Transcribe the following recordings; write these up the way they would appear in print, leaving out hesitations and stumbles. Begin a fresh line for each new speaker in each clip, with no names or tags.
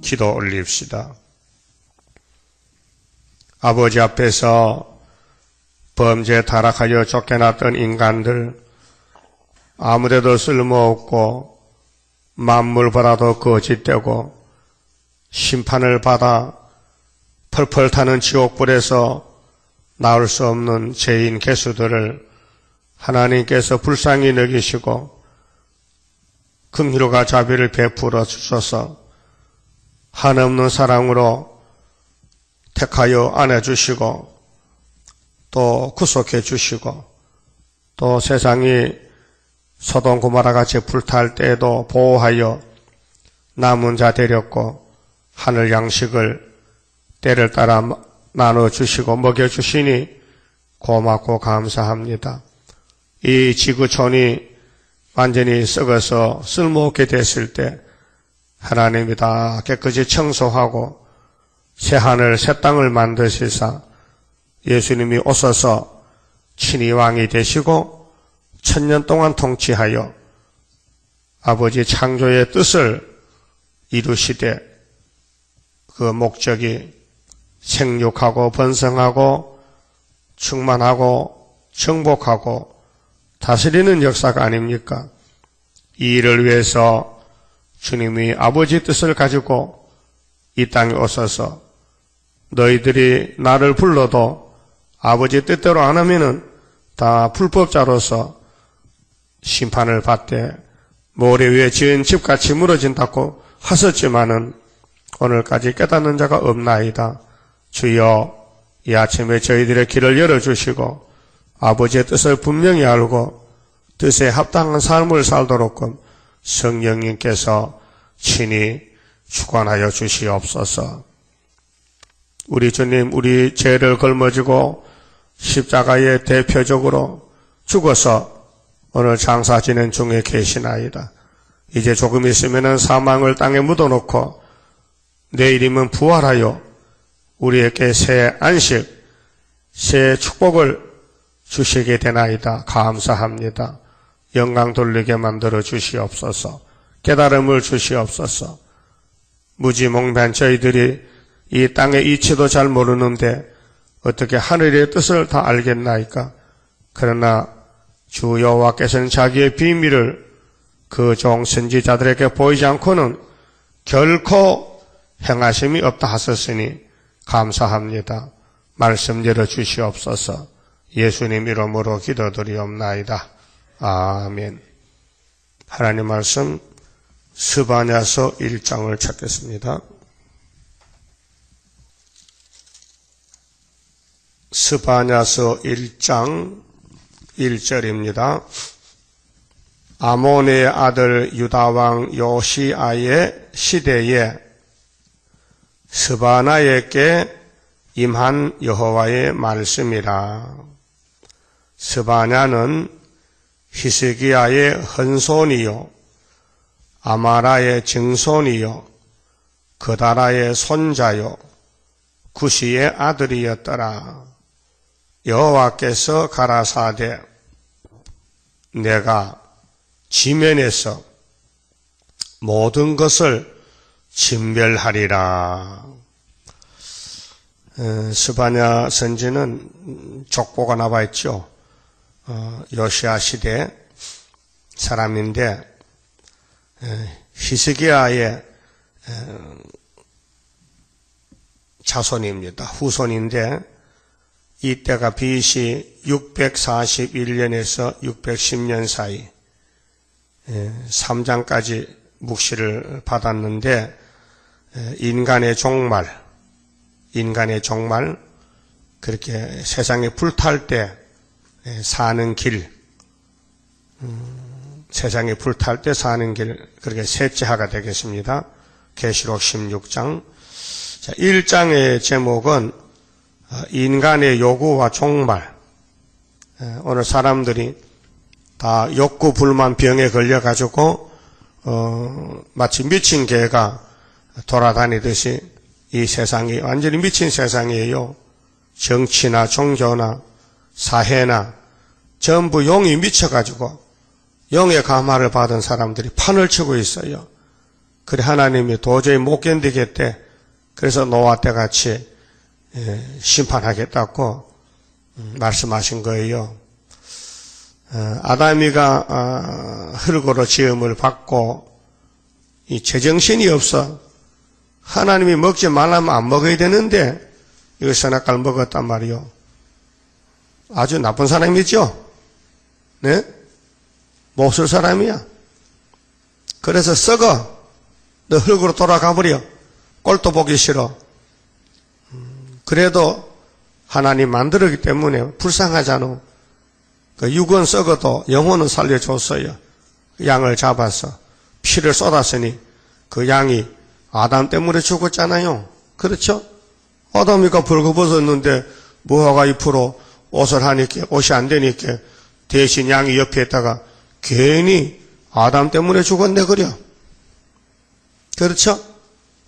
기도 올립시다. 아버지 앞에서 범죄에 타락하여 쫓겨났던 인간들, 아무데도 쓸모없고 만물보다도 거짓되고 심판을 받아 펄펄 타는 지옥불에서 나올 수 없는 죄인 개수들을 하나님께서 불쌍히 여기시고 긍휼과 자비를 베풀어 주셔서 한없는 사랑으로 택하여 안아주시고 또 구속해 주시고 또 세상이 소돔 고모라 같이 불탈 때에도 보호하여 남은 자 데렸고 하늘 양식을 때를 따라 나눠주시고 먹여주시니 고맙고 감사합니다. 이 지구촌이 완전히 썩어서 쓸모없게 됐을 때 하나님이 다 깨끗이 청소하고 새 하늘 새 땅을 만드시사 예수님이 오셔서 친히 왕이 되시고 1000년 동안 통치하여 아버지 창조의 뜻을 이루시되 그 목적이 생육하고 번성하고 충만하고 정복하고 다스리는 역사가 아닙니까? 이 일을 위해서 주님이 아버지 뜻을 가지고 이 땅에 오셔서 너희들이 나를 불러도 아버지 뜻대로 안 하면은 다 불법자로서 심판을 받되 모래 위에 지은 집같이 무너진다고 하셨지만은 오늘까지 깨닫는 자가 없나이다. 주여, 이 아침에 저희들의 길을 열어주시고 아버지의 뜻을 분명히 알고 뜻에 합당한 삶을 살도록 성령님께서 친히 주관하여 주시옵소서. 우리 주님, 우리 죄를 걸머지고 십자가에 대표적으로 죽어서 오늘 장사 지낸 중에 계시나이다. 이제 조금 있으면 사망을 땅에 묻어놓고 내일이면 부활하여 우리에게 새 안식, 새 축복을 주시게 되나이다. 감사합니다. 영광 돌리게 만들어 주시옵소서. 깨달음을 주시옵소서. 무지몽매한 저희들이 이 땅의 이치도 잘 모르는데 어떻게 하늘의 뜻을 다 알겠나이까? 그러나 주 여호와께서는 자기의 비밀을 그 종 선지자들에게 보이지 않고는 결코 행하심이 없다 하셨으니 감사합니다. 말씀 열어주시옵소서. 예수님 이름으로 기도드리옵나이다. 아멘. 하나님 말씀 스바냐서 1장을 찾겠습니다. 스바냐서 1장 1절입니다. 아몬의 아들 유다왕 요시아의 시대에 스바냐에게 임한 여호와의 말씀이라. 스바냐는 히스기야의 헌손이요 아마라의 증손이요 그다라의 손자요 구시의 아들이었더라. 여호와께서 가라사대 내가 지면에서 모든 것을 진멸하리라. 스바냐 선지는 족보가 나와 있죠. 요시아 시대 사람인데 히스기야의 자손입니다. 후손인데 이때가 BC 641년에서 610년 사이 3장까지 묵시를 받았는데 인간의 종말 그렇게 세상에 불탈 때 사는 길 세상에 불탈 때 사는 길 그렇게 셋째 하가 되겠습니다. 계시록 16장 1장의 제목은 인간의 요구와 종말. 오늘 사람들이 다 욕구 불만 병에 걸려가지고 마치 미친 개가 돌아다니듯이 이 세상이 완전히 미친 세상이에요. 정치나 종교나 사회나 전부 용이 미쳐가지고 용의 감화를 받은 사람들이 판을 치고 있어요. 그래 하나님이 도저히 못 견디겠대. 그래서 노아 때 같이 심판하겠다고 말씀하신 거예요. 아담이가 흙으로 지음을 받고 이 제정신이 없어. 하나님이 먹지 말라면 안 먹어야 되는데 이거 선악과를 먹었단 말이요. 아주 나쁜 사람이죠. 네? 못쓸 사람이야. 그래서 썩어. 너 흙으로 돌아가 버려. 꼴도 보기 싫어. 그래도 하나님 만들었기 때문에 불쌍하잖아. 그 육은 썩어도 영혼은 살려줬어요. 양을 잡아서 피를 쏟았으니 그 양이 아담 때문에 죽었잖아요. 그렇죠? 아담이가 벌거벗었는데 무화과 잎으로 옷을 하니까 옷이 안 되니까 대신 양이 옆에 있다가 괜히 아담 때문에 죽었네 그려. 그렇죠?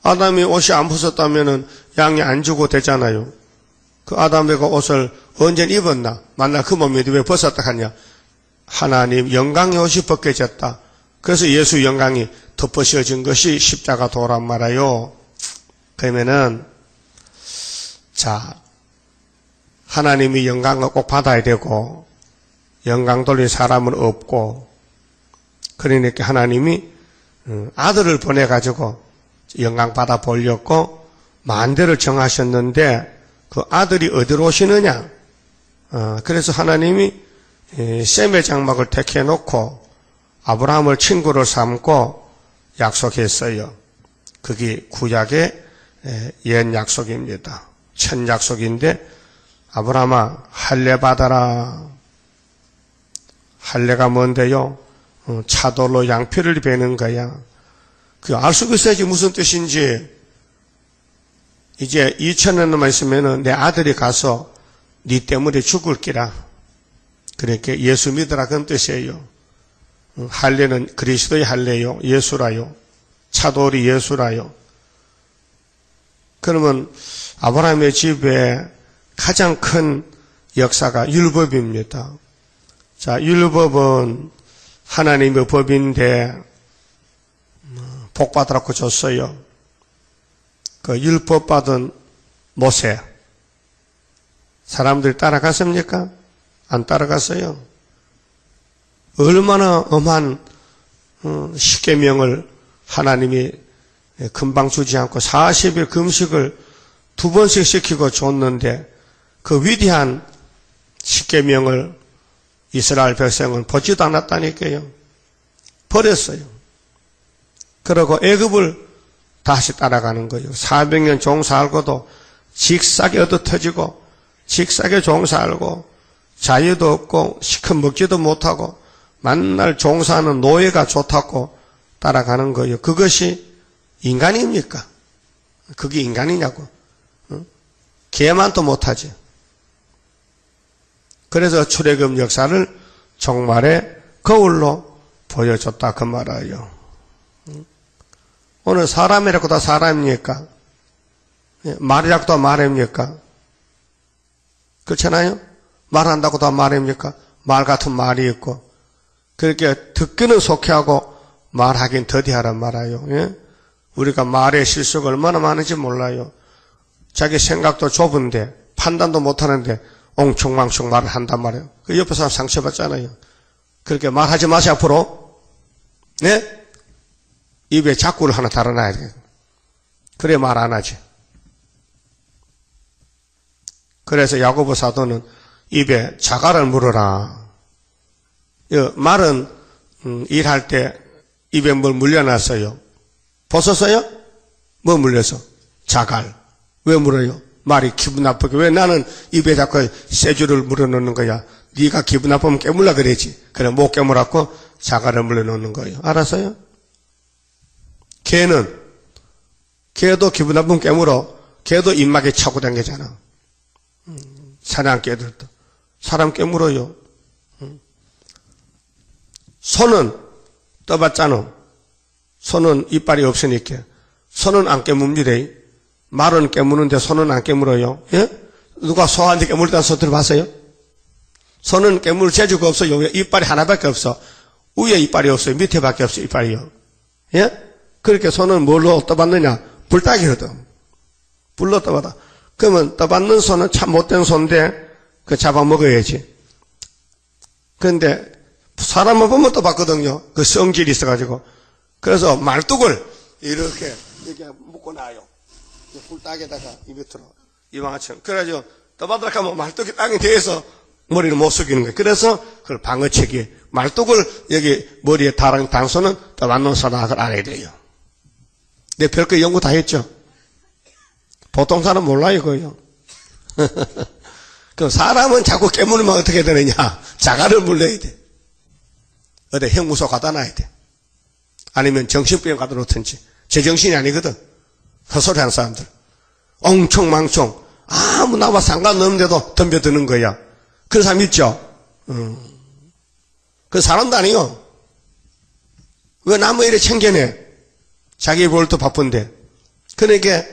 아담이 옷이 안 벗었다면은 양이 안 죽어도 되잖아요. 그 아담이가 옷을 언제 입었나? 만날 그 몸인데 왜 벗었다 하냐? 하나님 영광의 옷이 벗겨졌다. 그래서 예수 영광이 덮어씌워진 것이 십자가 도란 말이에요. 그러면은 자 하나님이 영광을 꼭 받아야 되고 영광 돌릴 사람은 없고 그러니까 하나님이 아들을 보내가지고 영광 받아 보려고 만대를 정하셨는데 그 아들이 어디로 오시느냐? 그래서 하나님이 셈의 장막을 택해 놓고 아브라함을 친구로 삼고 약속했어요. 그게 구약의 옛 약속입니다. 첫 약속인데 아브라함아 할례 받아라. 할례가 뭔데요? 차돌로 양피를 베는 거야. 그 알 수가 있어야지 무슨 뜻인지. 이제 2000년만 있으면은 내 아들이 가서 네 때문에 죽을 기라. 그렇게 예수 믿으라 그런 뜻이에요. 할례는 그리스도의 할례요. 예수라요. 차돌이 예수라요. 그러면 아브라함의 집에 가장 큰 역사가 율법입니다. 자, 율법은 하나님의 법인데 복 받으라고 줬어요. 그 율법 받은 모세 사람들이 따라갔습니까? 안 따라갔어요. 얼마나 엄한 십계명을 하나님이 금방 주지 않고 40일 금식을 2번씩 시키고 줬는데 그 위대한 십계명을 이스라엘 백성은 보지도 않았다니까요. 버렸어요. 그러고 애굽을 다시 따라가는 거예요. 400년 종사하고도 직사게 얻어터지고 직사게 종사하고 자유도 없고 시큰 먹지도 못하고 만날 종사하는 노예가 좋다고 따라가는 거예요. 그것이 인간입니까? 그게 인간이냐고. 개만도 못하지. 그래서 출애굽 역사를 종말의 거울로 보여줬다 그 말이에요. 오늘 사람이라고 다 사람입니까? 말이라고 다 말입니까? 그렇잖아요? 말한다고 다 말입니까? 말 같은 말이 있고 그렇게 듣기는 속해하고 말하긴 더디하란 말이에요. 예? 우리가 말의 실수가 얼마나 많은지 몰라요. 자기 생각도 좁은데 판단도 못하는데 엉충망충 말을 한단 말이에요. 그 옆에 사람 상처받잖아요. 그렇게 말하지 마세요 앞으로. 네? 입에 자꾸를 하나 달아놔야 돼. 그래 말 안 하지. 그래서 야고보 사도는 입에 자갈을 물어라. 말은 일할 때 입에 뭘 물려놨어요. 벗었어요? 뭐 물려서? 자갈. 왜 물어요? 말이 기분 나쁘게. 왜 나는 입에 자꾸 쇠줄을 물어놓는 거야? 네가 기분 나쁘면 깨물라 그래야지. 그래 못 깨물었고 자갈을 물려놓는 거예요. 알았어요? 개도 기분 나쁘면 깨물어. 개도 입막에 차고 다니잖아. 사냥개들도. 사람 깨물어요. 소는 떠봤잖아. 소는 이빨이 없으니까. 소는 안 깨뭅니다. 말은 깨무는데 소는 안 깨물어요. 예? 누가 소한테 깨물다는 소 들어봤어요? 소는 깨물 재주가 없어요. 이빨이 하나밖에 없어. 위에 이빨이 없어요. 밑에밖에 없어요. 이빨이요. 예? 그렇게 손은 뭘로 떠받느냐? 불닭이거든. 불로 떠받아. 그러면 떠받는 손은 참 못된 손인데 그 잡아먹어야지. 그런데 사람을 보면 떠받거든요. 그 성질이 있어가지고. 그래서 말뚝을 이렇게 묶어놔요. 불닭에다가 이 밑으로 이만처럼. 그래가지고 떠받으라 하면 말뚝이 땅에 대해서 머리를 못 숙이는 거예요. 그래서 그걸 방어책이 말뚝을 여기 머리에 달은 단소는 떠받는 사람을 알아야 돼요. 내 별거 연구 다 했죠. 보통 사람 몰라요, 그거요. 그럼 사람은 자꾸 깨물으면 어떻게 되느냐? 자갈을 물려야 돼. 어디 형무소 갖다 놔야 돼. 아니면 정신병 갖다 놓든지. 제정신이 아니거든. 헛소리 하는 사람들. 엉청망청. 아무 나와 상관없는데도 덤벼드는 거야. 그런 사람 있죠? 그 사람도 아니요. 왜 남의 일에 챙겨내? 자기 벌도 바쁜데. 그러니까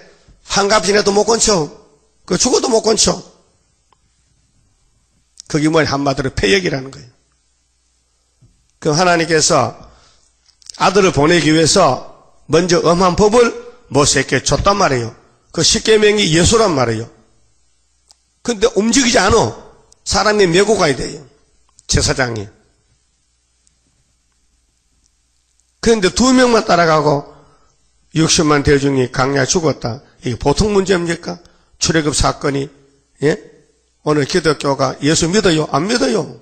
한갑 지내도 못 건쳐. 그 죽어도 못 건쳐. 그게 뭐냐? 한마디로 폐역이라는 거예요. 그 하나님께서 아들을 보내기 위해서 먼저 엄한 법을 모세에게 줬단 말이에요. 그 십계명이 예수란 말이에요. 근데 움직이지 않아. 사람이 메고 가야 돼요. 제사장이. 그런데 2명만 따라가고 60만 대중이 강야 죽었다. 이게 보통 문제입니까? 출애굽 사건이. 예? 오늘 기독교가 예수 믿어요? 안 믿어요?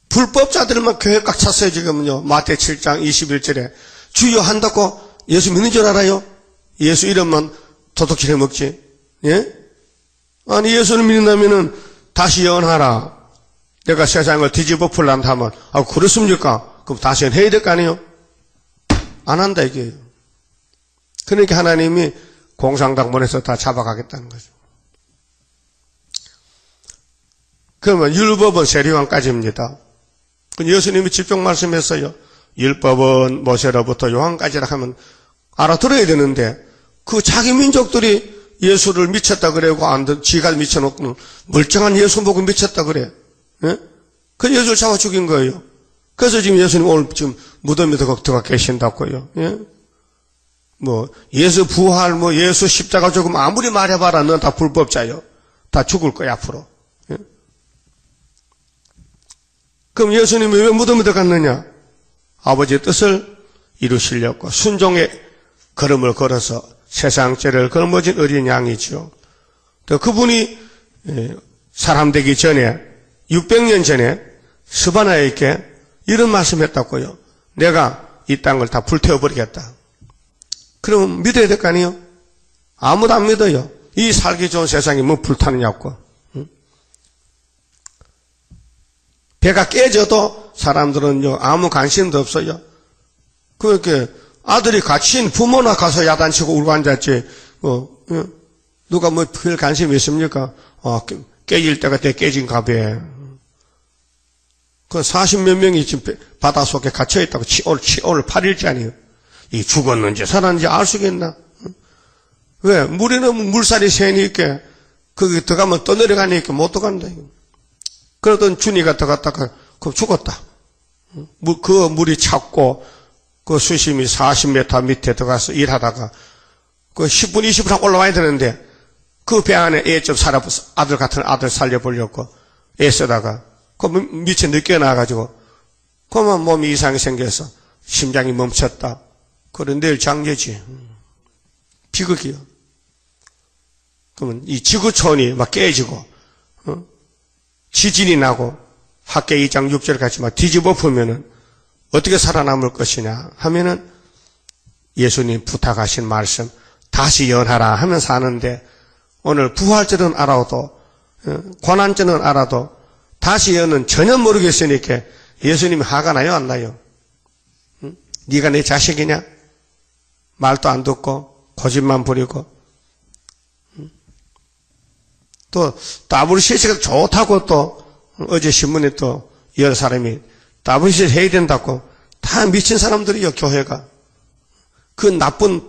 불법자들만 교회 꽉 찼어요, 지금은요. 마태 7장 21절에. 주여 한다고 예수 믿는 줄 알아요? 예수 이름만 도둑질해 먹지. 예? 아니, 예수를 믿는다면은 다시 예언하라. 내가 세상을 뒤집어 풀란다 하면, 아, 그렇습니까? 그럼 다시 예언해야 될 거 아니에요? 안 한다, 이게요. 그러니까 하나님이 공산당 보내서 다 잡아가겠다는 거죠. 그러면 율법은 세리왕까지입니다. 예수님이 직접 말씀했어요. 율법은 모세로부터 요한까지라 하면 알아들어야 되는데 그 자기 민족들이 예수를 미쳤다 그래고 지가 미쳐놓고 멀쩡한 예수 보고 미쳤다 그래. 예? 그 예수를 잡아 죽인 거예요. 그래서 지금 예수님 오늘 지금 무덤에 들어가 계신다고요. 예? 뭐 예수 부활, 뭐 예수 십자가 조금 아무리 말해봐라, 넌 다 불법자요. 다 죽을 거야 앞으로. 예? 그럼 예수님이 왜 무덤에 들어갔느냐? 아버지의 뜻을 이루시려고 순종의 걸음을 걸어서 세상 죄를 걸머진 어린 양이죠. 또 그분이 사람 되기 전에 600년 전에 스바나에게 이런 말씀했다고요. 내가 이 땅을 다 불태워버리겠다. 그럼 믿어야 될 거 아니에요? 아무도 안 믿어요. 이 살기 좋은 세상이 뭐 불타느냐고. 배가 깨져도 사람들은요 아무 관심도 없어요. 그렇게 아들이 갇힌 부모나 가서 야단치고 울고 앉았지. 누가 뭐 별 관심이 있습니까? 깨질 때가 돼 깨진 갑에. 그 40몇 명이 지금 바닷속에 갇혀있다고 오늘 8일째 아니에요. 이 죽었는지 살았는지 알 수 있겠나? 왜? 물이 너무 물살이 세니까 거기 들어가면 떠내려가니까 못 들어간다. 그러던 준이가 들어갔다가 그 죽었다. 그 물이 찼고 그 수심이 40m 밑에 들어가서 일하다가 그 10분 20분 하고 올라와야 되는데 그 배 안에 애 좀 아들 같은 아들 살려보려고 애 쓰다가 그 밑에 늦게 나와가지고 그만 몸이 이상이 생겨서 심장이 멈췄다. 그래 내일 장례지. 비극이요. 그러면 이 지구촌이 막 깨지고 지진이 나고 학계 2장 6절 같이 막 뒤집어 보면은 어떻게 살아남을 것이냐 하면은 예수님 부탁하신 말씀 다시 예언하라 하면서 하는데 오늘 부활절은 알아도 고난절은 알아도 다시 예언은 전혀 모르겠으니까 예수님이 화가 나요 안 나요? 응? 네가 내 자식이냐? 말도 안 듣고 고집만 부리고 또 WCC가 좋다고 또 어제 신문에 또 여러 사람이 WCC 해야 된다고 다 미친 사람들이요 교회가. 그 나쁜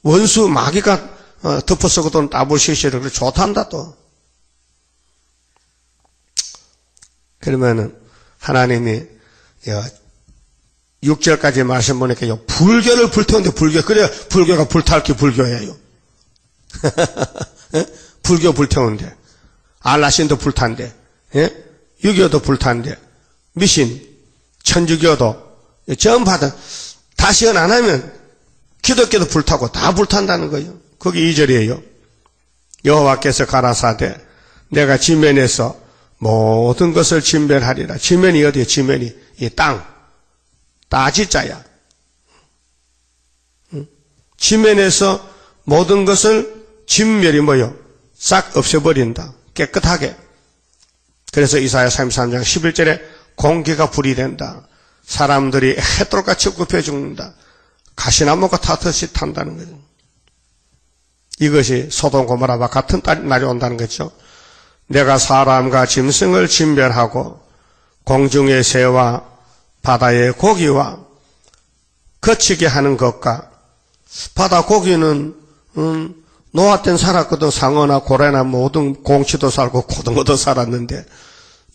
원수 마귀가 덮어쓰고도 WCC를 그렇게 좋단다 또. 그러면은 하나님이 6절까지 말씀 보니까요, 불교를 불태우는데 그래 불교가 불탈 게 불교예요. 불교 불태우는데, 알라신도 불탄데, 6.25도 불탄데, 미신, 천주교도 전부 다 시연 안 하면 기독교도 불타고 다 불탄다는 거예요. 그게 2절이에요. 여호와께서 가라사대 내가 지면에서 모든 것을 진멸하리라. 지면이 어디에? 지면이 이 땅, 따지자야. 지면에서 모든 것을 진멸이 뭐요? 싹 없애버린다. 깨끗하게. 그래서 이사야 33장 11절에 공기가 불이 된다. 사람들이 햇돌같이 굽혀 죽는다. 가시나무가 타듯이 탄다는 거죠. 이것이 소돔 고모라와 같은 날이 온다는 거죠. 내가 사람과 짐승을 진멸하고 공중의 새와 바다의 고기와 거치게 하는 것과 바다 고기는 노아 땐 살았거든. 상어나 고래나 모든 공치도 살고 고등어도 살았는데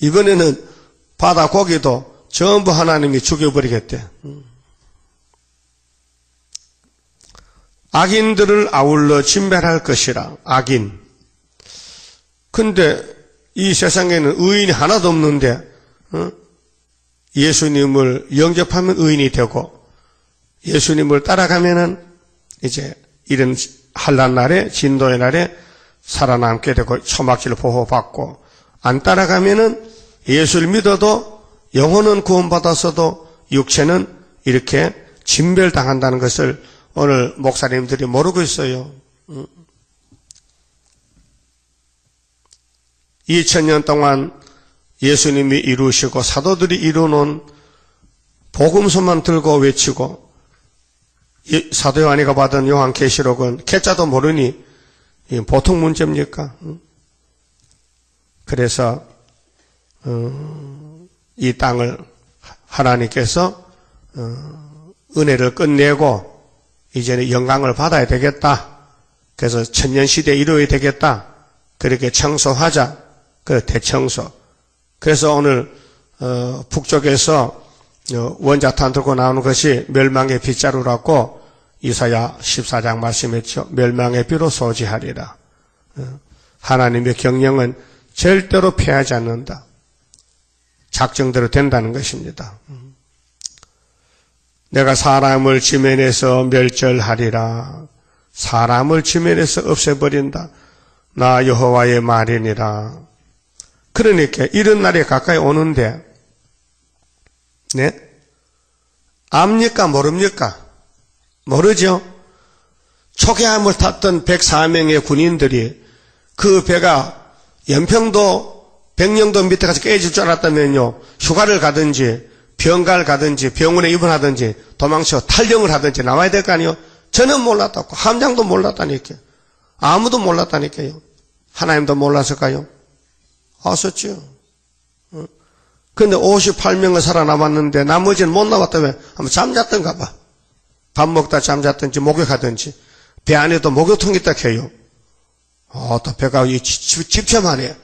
이번에는 바다 고기도 전부 하나님이 죽여버리겠대. 악인들을 아울러 진멸할 것이라. 악인. 근데 이 세상에는 의인이 하나도 없는데 예수님을 영접하면 의인이 되고 예수님을 따라가면은 이제 이런 환난 날에 진도의 날에 살아남게 되고 초막지를 보호받고 안 따라가면은 예수를 믿어도 영혼은 구원받았어도 육체는 이렇게 진멸당한다는 것을 오늘 목사님들이 모르고 있어요. 2000년 동안 예수님이 이루시고 사도들이 이루는 복음서만 들고 외치고 사도 요한이가 받은 요한계시록은 개자도 모르니 보통 문제입니까? 그래서 이 땅을 하나님께서 은혜를 끝내고 이제는 영광을 받아야 되겠다. 그래서 천년시대에 이루어야 되겠다. 그렇게 청소하자. 그 대청소. 그래서 오늘 북쪽에서 원자탄 들고 나오는 것이 멸망의 빗자루라고 이사야 14장 말씀했죠. 멸망의 비로 소지하리라. 하나님의 경영은 절대로 패하지 않는다. 작정대로 된다는 것입니다. 내가 사람을 지면에서 멸절하리라. 사람을 지면에서 없애버린다. 나 여호와의 말이니라. 그러니까 이런 날이 가까이 오는데, 네? 압니까? 모릅니까? 모르죠? 초계함을 탔던 104명의 군인들이 그 배가 연평도, 백령도 밑에 가서 깨질 줄 알았다면요, 휴가를 가든지, 병가를 가든지, 병원에 입원하든지, 도망쳐 탈영을 하든지 나와야 될 거 아니에요? 저는 몰랐다고. 함장도 몰랐다니까요. 아무도 몰랐다니까요. 하나님도 몰랐을까요? 아셨죠? 근데 58명은 살아남았는데 나머지는 못 나왔다면 아마 잠잤던가 봐. 밥 먹다 잠잤든지 목욕하든지 배 안에도 목욕통이 있다 해요. 또 배가 집채만해.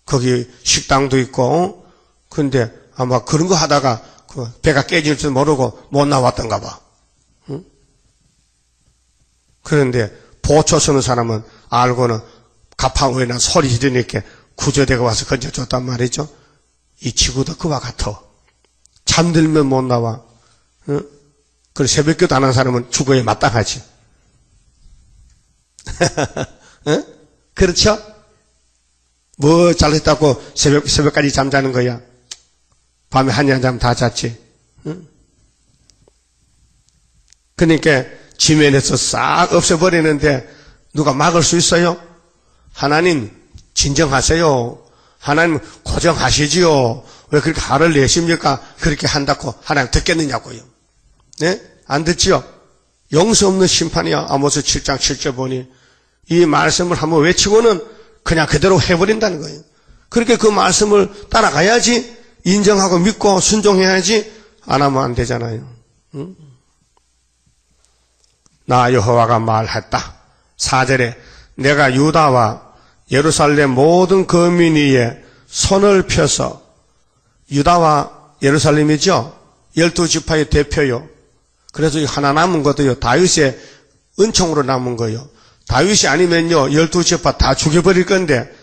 거기 식당도 있고. 근데 아마 그런 거 하다가 그 배가 깨질 줄 모르고 못 나왔던가 봐. 그런데 보초 서는 사람은 알고는 가판위나 소리 지르니까 구조대가 와서 건져줬단 말이죠. 이 지구도 그와 같아. 잠들면 못 나와. 그리고 새벽기도 안 한 사람은 죽어야 마땅하지. 그렇죠? 뭐 잘했다고 새벽까지 잠자는 거야. 밤에 한양 잠 다 잤지. 그러니까 지면에서 싹 없애버리는데 누가 막을 수 있어요? 하나님 진정하세요. 하나님 고정하시지요. 왜 그렇게 화를 내십니까? 그렇게 한다고 하나님 듣겠느냐고요. 네? 안 듣지요? 용서 없는 심판이야. 아모스 7장 7절 보니 이 말씀을 한번 외치고는 그냥 그대로 해버린다는 거예요. 그렇게 그 말씀을 따라가야지, 인정하고 믿고 순종해야지, 안 하면 안 되잖아요. 나 여호와가 말했다. 4절에 내가 유다와 예루살렘 모든 거민 위에 손을 펴서, 유다와 예루살렘이죠. 12지파의 대표요. 그래서 이 하나 남은 것도요, 다윗의 은총으로 남은 거요. 다윗이 아니면요, 12지파 다 죽여버릴 건데,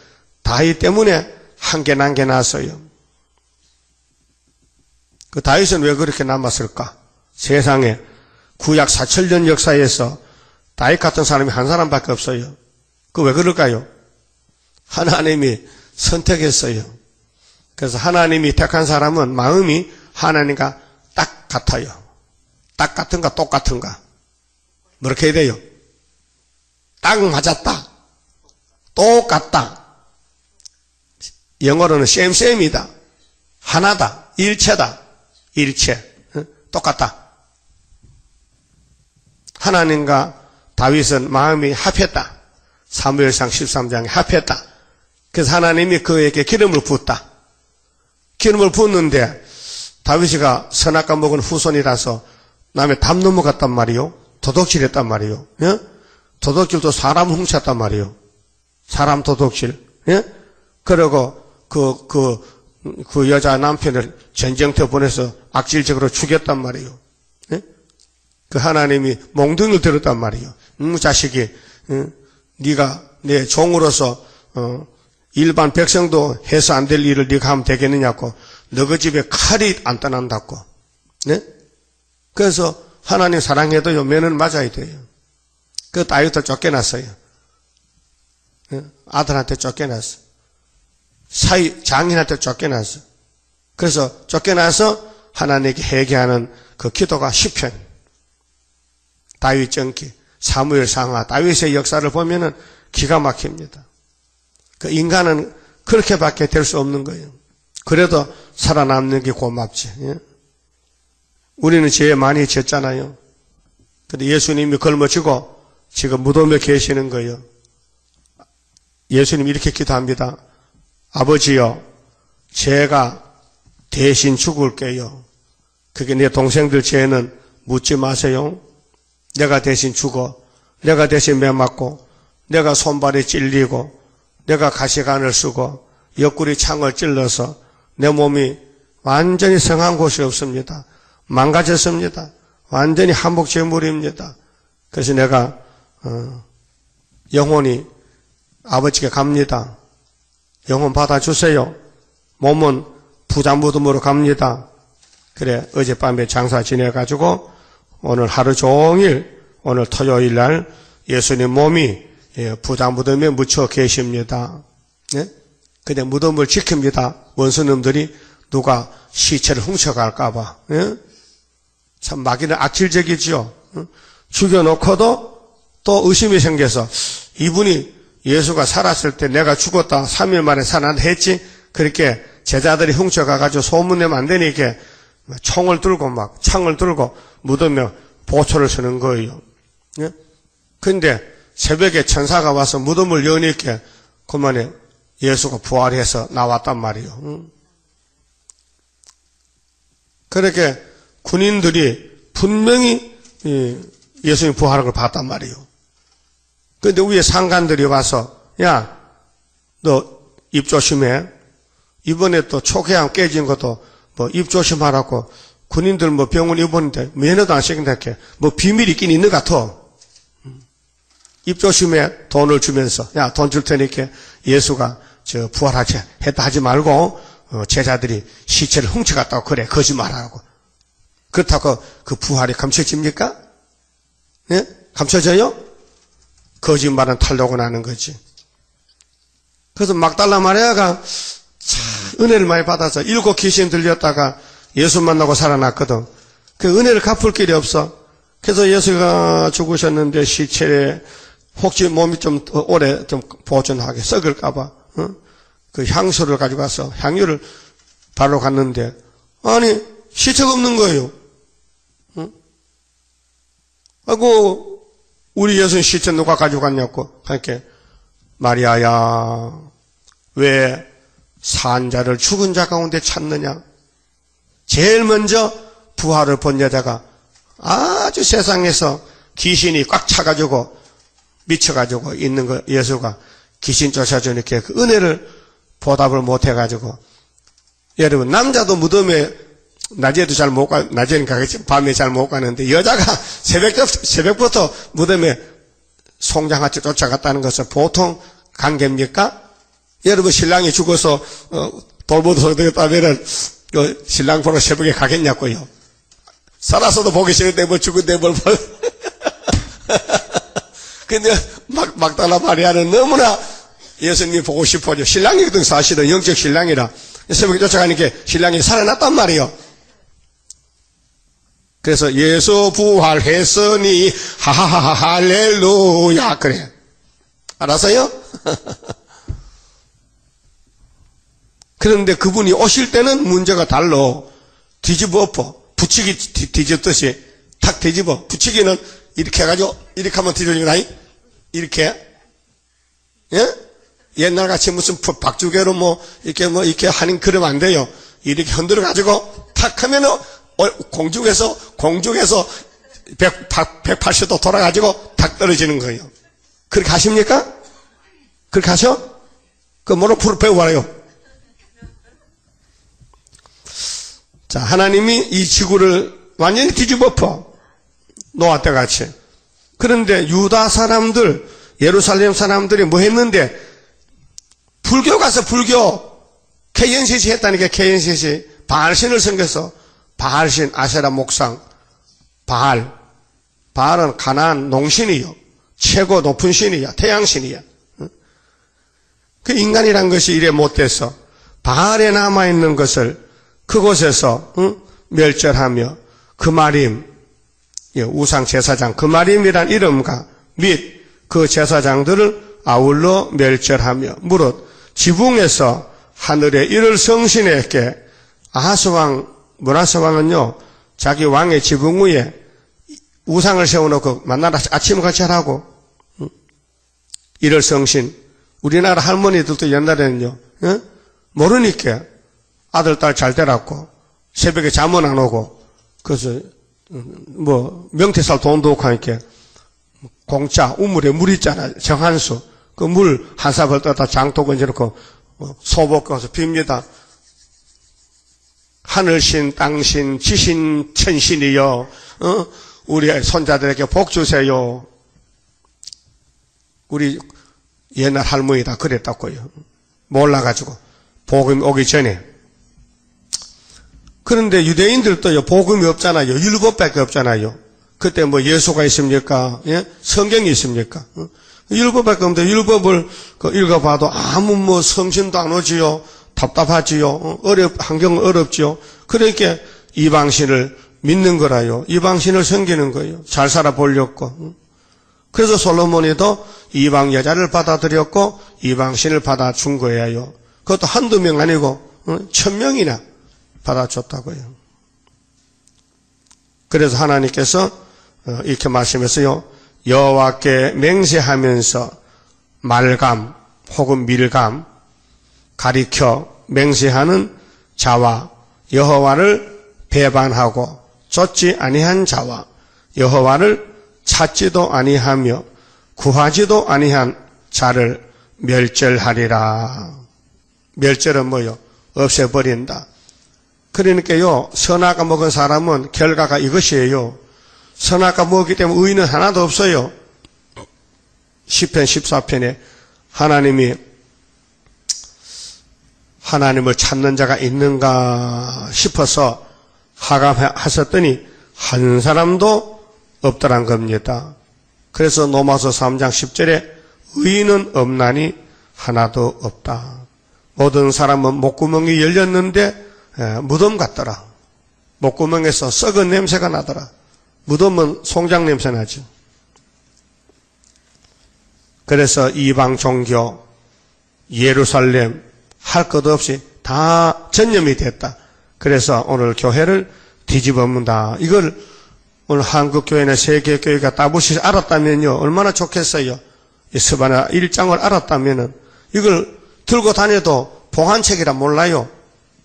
다윗 때문에 한 개 남겨놨어요. 그 다윗은 왜 그렇게 남았을까? 세상에 구약 4,000년 역사에서 다윗 같은 사람이 한 사람밖에 없어요. 그 왜 그럴까요? 하나님이 선택했어요. 그래서 하나님이 택한 사람은 마음이 하나님과 딱 같아요. 딱 같은가 똑같은가? 뭐 이렇게 해야 돼요? 딱 맞았다. 똑같다. 영어로는 same이다. 하나다. 일체다. 일체. 똑같다. 하나님과 다윗은 마음이 합했다. 사무엘상 13장에 합했다. 그래서 하나님이 그에게 기름을 부었다. 기름을 부었는데 다윗이가 선악과 먹은 후손이라서 남의 담 넘어갔단 말이요. 도둑질했단 말이요. 예? 도둑질도 사람을 훔쳤단 말이요. 사람 도둑질. 예? 그러고 그 여자 남편을 전쟁터 보내서 악질적으로 죽였단 말이요. 예? 그 하나님이 몽둥이를 들었단 말이요. 자식이 네가 내 종으로서 일반 백성도 해서 안 될 일을 네가 하면 되겠느냐고. 너희 집에 칼이 안 떠난다고. 네? 그래서 하나님 사랑해도요, 매는 맞아야 돼요. 그 다윗도 쫓겨났어요. 네? 아들한테 쫓겨났어. 사위 장인한테 쫓겨났어. 그래서 쫓겨나서 하나님께 회개하는 그 기도가 시편, 다윗 전기, 사무엘 상하, 다윗의 역사를 보면은 기가 막힙니다. 그 인간은 그렇게밖에 될 수 없는 거예요. 그래도 살아남는 게 고맙지. 예? 우리는 죄 많이 졌잖아요. 근데 예수님이 걸머지고 지금 무덤에 계시는 거예요. 예수님 이렇게 기도합니다. 아버지여, 제가 대신 죽을게요. 그게 내 동생들 죄는 묻지 마세요. 내가 대신 죽어. 내가 대신 매 맞고, 내가 손발이 찔리고, 내가 가시관을 쓰고, 옆구리 창을 찔러서 내 몸이 완전히 성한 곳이 없습니다. 망가졌습니다. 완전히 한복제물입니다. 그래서 내가 영혼이 아버지께 갑니다. 영혼 받아주세요. 몸은 부자무덤으로 갑니다. 그래, 어젯밤에 장사 지내가지고 오늘 하루 종일, 오늘 토요일 날 예수님 몸이 부자무덤에 묻혀 계십니다. 네? 근데 무덤을 지킵니다. 원수놈들이 누가 시체를 훔쳐갈까봐. 네? 참 마귀는 악질적이죠. 죽여놓고도 또 의심이 생겨서 이분이 예수가 살았을 때 내가 죽었다 3일 만에 살아난다 했지. 그렇게 제자들이 훔쳐가가지고 소문내면 안 되니까 총을 들고 막 창을 들고 무덤에 보초를 서는 거예요. 예? 근데 새벽에 천사가 와서 무덤을 여니까 그만에 예수가 부활해서 나왔단 말이에요. 그렇게 군인들이 분명히 예수님 부활한 걸 봤단 말이에요. 근데 위에 상관들이 와서 야, 너 입 조심해. 이번에 또 초계암 깨진 것도 뭐 입 조심하라고 군인들 뭐 병원 입었는데 면회도 안 시킨다 이렇게 뭐 비밀이 있긴 있는 것 같아. 입 조심해. 돈을 주면서 야, 돈 줄 테니까 예수가 저 부활하지 했다 하지 말고 제자들이 시체를 훔쳐갔다고 그래. 거짓말하라고. 그렇다고 그 부활이 감춰집니까? 예? 감춰져요? 거짓말은 털려고 나는 거지. 그래서 막달라 마리아가 참 은혜를 많이 받아서 7 귀신 들렸다가 예수 만나고 살아났거든. 그 은혜를 갚을 길이 없어. 그래서 예수가 죽으셨는데 시체에 혹시 몸이 좀 오래 좀 보존하게 썩을까봐 그 향수를 가지고 가서 향유를 바르러 갔는데 아니 시체가 없는 거예요. 아이고 우리 예수님 시체 누가 가지고 갔냐고 하니까 마리아야 왜 산자를 죽은 자 가운데 찾느냐. 제일 먼저 부활을 본 여자가 아주 세상에서 귀신이 꽉 차가지고 미쳐가지고 있는 거 예수가 귀신 쫓아주니까 그 은혜를 보답을 못해가지고 여러분 남자도 무덤에 낮에도 잘 못 가, 낮에는 가겠지, 밤에 잘 못 가는데, 여자가 새벽부터 무덤에 송장같이 쫓아갔다는 것은 보통 관계입니까? 여러분, 신랑이 죽어서, 돌보도 되겠다면은, 신랑 보러 새벽에 가겠냐고요. 살아서도 보기 싫은데 뭘 죽은데 뭘 봐. 근데 막달라 마리아는 너무나 예수님 보고 싶어요. 신랑이거든, 사실은. 영적 신랑이라. 새벽에 쫓아가니까 신랑이 살아났단 말이에요. 그래서 예수 부활했으니 하하하 할렐루야 그래. 알았어요? 그런데 그분이 오실 때는 문제가 달라. 뒤집어 엎어. 붙이기 뒤집듯이 탁 뒤집어. 붙이기는 이렇게 해가지고 이렇게 하면 뒤집어지는 거야. 이렇게. 예? 옛날같이 무슨 박주계로 이렇게 하는 그러면 안 돼요. 이렇게 흔들어가지고 탁 하면은 공중에서 180도 돌아가지고 탁 떨어지는 거예요. 그렇게 하십니까? 그렇게 하셔? 그 뭐로 배워봐요. 자, 하나님이 이 지구를 완전히 뒤집어엎어. 노아 때 같이. 그런데 유다 사람들, 예루살렘 사람들이 뭐 했는데, 불교 가서 불교, KNCC 했다니까, KNCC. 바알신을 섬겨서, 바알신, 아세라 목상, 바알. 바알은 가나안 농신이요. 최고 높은 신이야. 태양신이야. 그 인간이란 것이 이래 못돼서, 바알에 남아있는 것을 그곳에서 멸절하며 그마림, 우상 제사장 그마림이란 이름과 및 그 제사장들을 아울러 멸절하며 무릇 지붕에서 하늘의 이를 성신에게 아하스왕 문하스왕은요 자기 왕의 지붕 위에 우상을 세워놓고 만나라 아침을 같이 하라고. 이를 성신 우리나라 할머니들도 옛날에는요 모르니까 아들, 딸 잘 되라고, 새벽에 잠은 안 오고, 그래서, 명태살 돈도 없고 하니까, 공짜, 우물에 물 있잖아, 정한수. 그 물 한 사발 떠다 장독 얹어놓고, 소복 가서 빕니다. 하늘신, 땅신, 지신, 천신이여, 우리 손자들에게 복 주세요. 우리 옛날 할머니 다 그랬다고요. 몰라가지고, 복음이 오기 전에. 그런데 유대인들도요, 복음이 없잖아요. 율법밖에 없잖아요. 그때 예수가 있습니까? 예? 성경이 있습니까? 율법밖에 없는데 율법을 읽어봐도 아무 성신도 안 오지요. 답답하지요. 환경은 어렵지요. 그러니까 이방신을 믿는 거라요. 이방신을 섬기는 거예요. 잘 살아보려고. 그래서 솔로몬이도 이방 여자를 받아들였고 이방신을 받아준 거예요. 그것도 한두 명 아니고 1000명이나 받아줬다고요. 그래서 하나님께서 이렇게 말씀했어요. 여호와께 맹세하면서 말감 혹은 밀감 가리켜 맹세하는 자와 여호와를 배반하고 좇지 아니한 자와 여호와를 찾지도 아니하며 구하지도 아니한 자를 멸절하리라. 멸절은 뭐요? 없애버린다. 그러니까요, 선악과 먹은 사람은 결과가 이것이에요. 선악과 먹기 때문에 의인은 하나도 없어요. 시편 14편에 하나님이 하나님을 찾는 자가 있는가 싶어서 하감하셨더니 한 사람도 없더란 겁니다. 그래서 로마서 3장 10절에 의인은 없나니 하나도 없다. 모든 사람은 목구멍이 열렸는데 무덤 같더라. 목구멍에서 썩은 냄새가 나더라. 무덤은 송장 냄새 나죠. 그래서 이방 종교, 예루살렘 할 것 없이 다 전염이 됐다. 그래서 오늘 교회를 뒤집어문다. 이걸 오늘 한국교회나 세계교회가 따블시 알았다면요 얼마나 좋겠어요. 이 스바나 1장을 알았다면은 이걸 들고 다녀도 보관책이라 몰라요.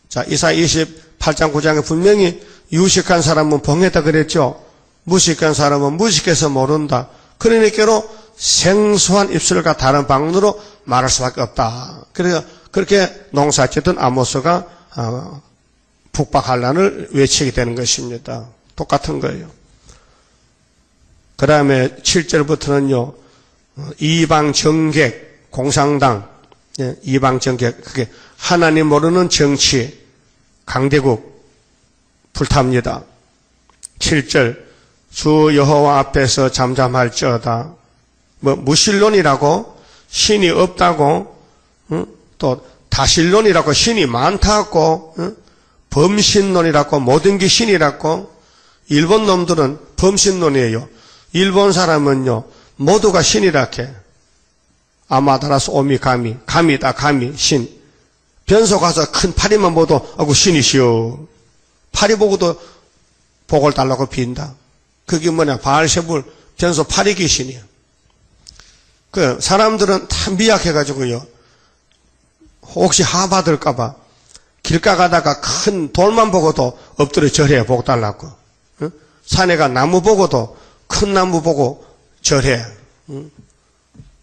자, 이사야 28장 9장에 분명히 유식한 사람은 봉했다 그랬죠. 무식한 사람은 무식해서 모른다. 그러니까로 생소한 입술과 다른 방언으로 말할 수밖에 없다. 그래서 그렇게 농사짓던 아모스가 북박한란을 외치게 되는 것입니다. 똑같은 거예요. 그 다음에 7절부터는요, 이방 정객, 공산당, 이방 정객, 그게 하나님 모르는 정치, 강대국, 불탑니다. 7절, 주 여호와 앞에서 잠잠할지어다. 무신론이라고, 신이 없다고, 또 다신론이라고, 신이 많다고, 범신론이라고, 모든 게 신이라고. 일본 놈들은 범신론이에요. 일본 사람은요, 모두가 신이라 해. 아마다라스 오미 가미, 가미다 가미, 신. 변소 가서 큰 파리만 보도 아구 신이시여. 파리 보고도 복을 달라고 빈다. 그게 뭐냐, 바알세불 변소 파리 귀신이야. 그 사람들은 다 미약해가지고요, 혹시 하받을까봐 길가 가다가 큰 돌만 보고도 엎드려 절해, 복 달라고. 산에 가 나무 보고도 큰 나무 보고 절해.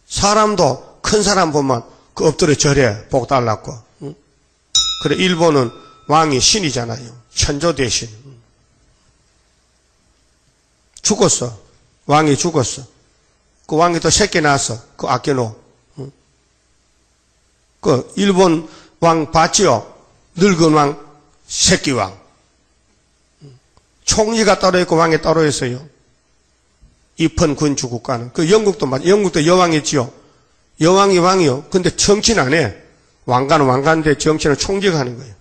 사람도 큰 사람 보면 그 엎드려 절해, 복 달라고. 그래, 일본은 왕이 신이잖아요. 천조 대신. 죽었어. 왕이 죽었어. 그 왕이 또 새끼 낳았어. 그 아껴놓어. 그 일본 왕 봤지요? 늙은 왕, 새끼 왕. 총리가 따로 있고 왕이 따로 있어요. 입헌 군주 국가는. 그 영국도 여왕이지요. 여왕이 왕이요. 근데 정치는 안 해. 왕가는 왕가인데 정치는 총리가 하는 거예요.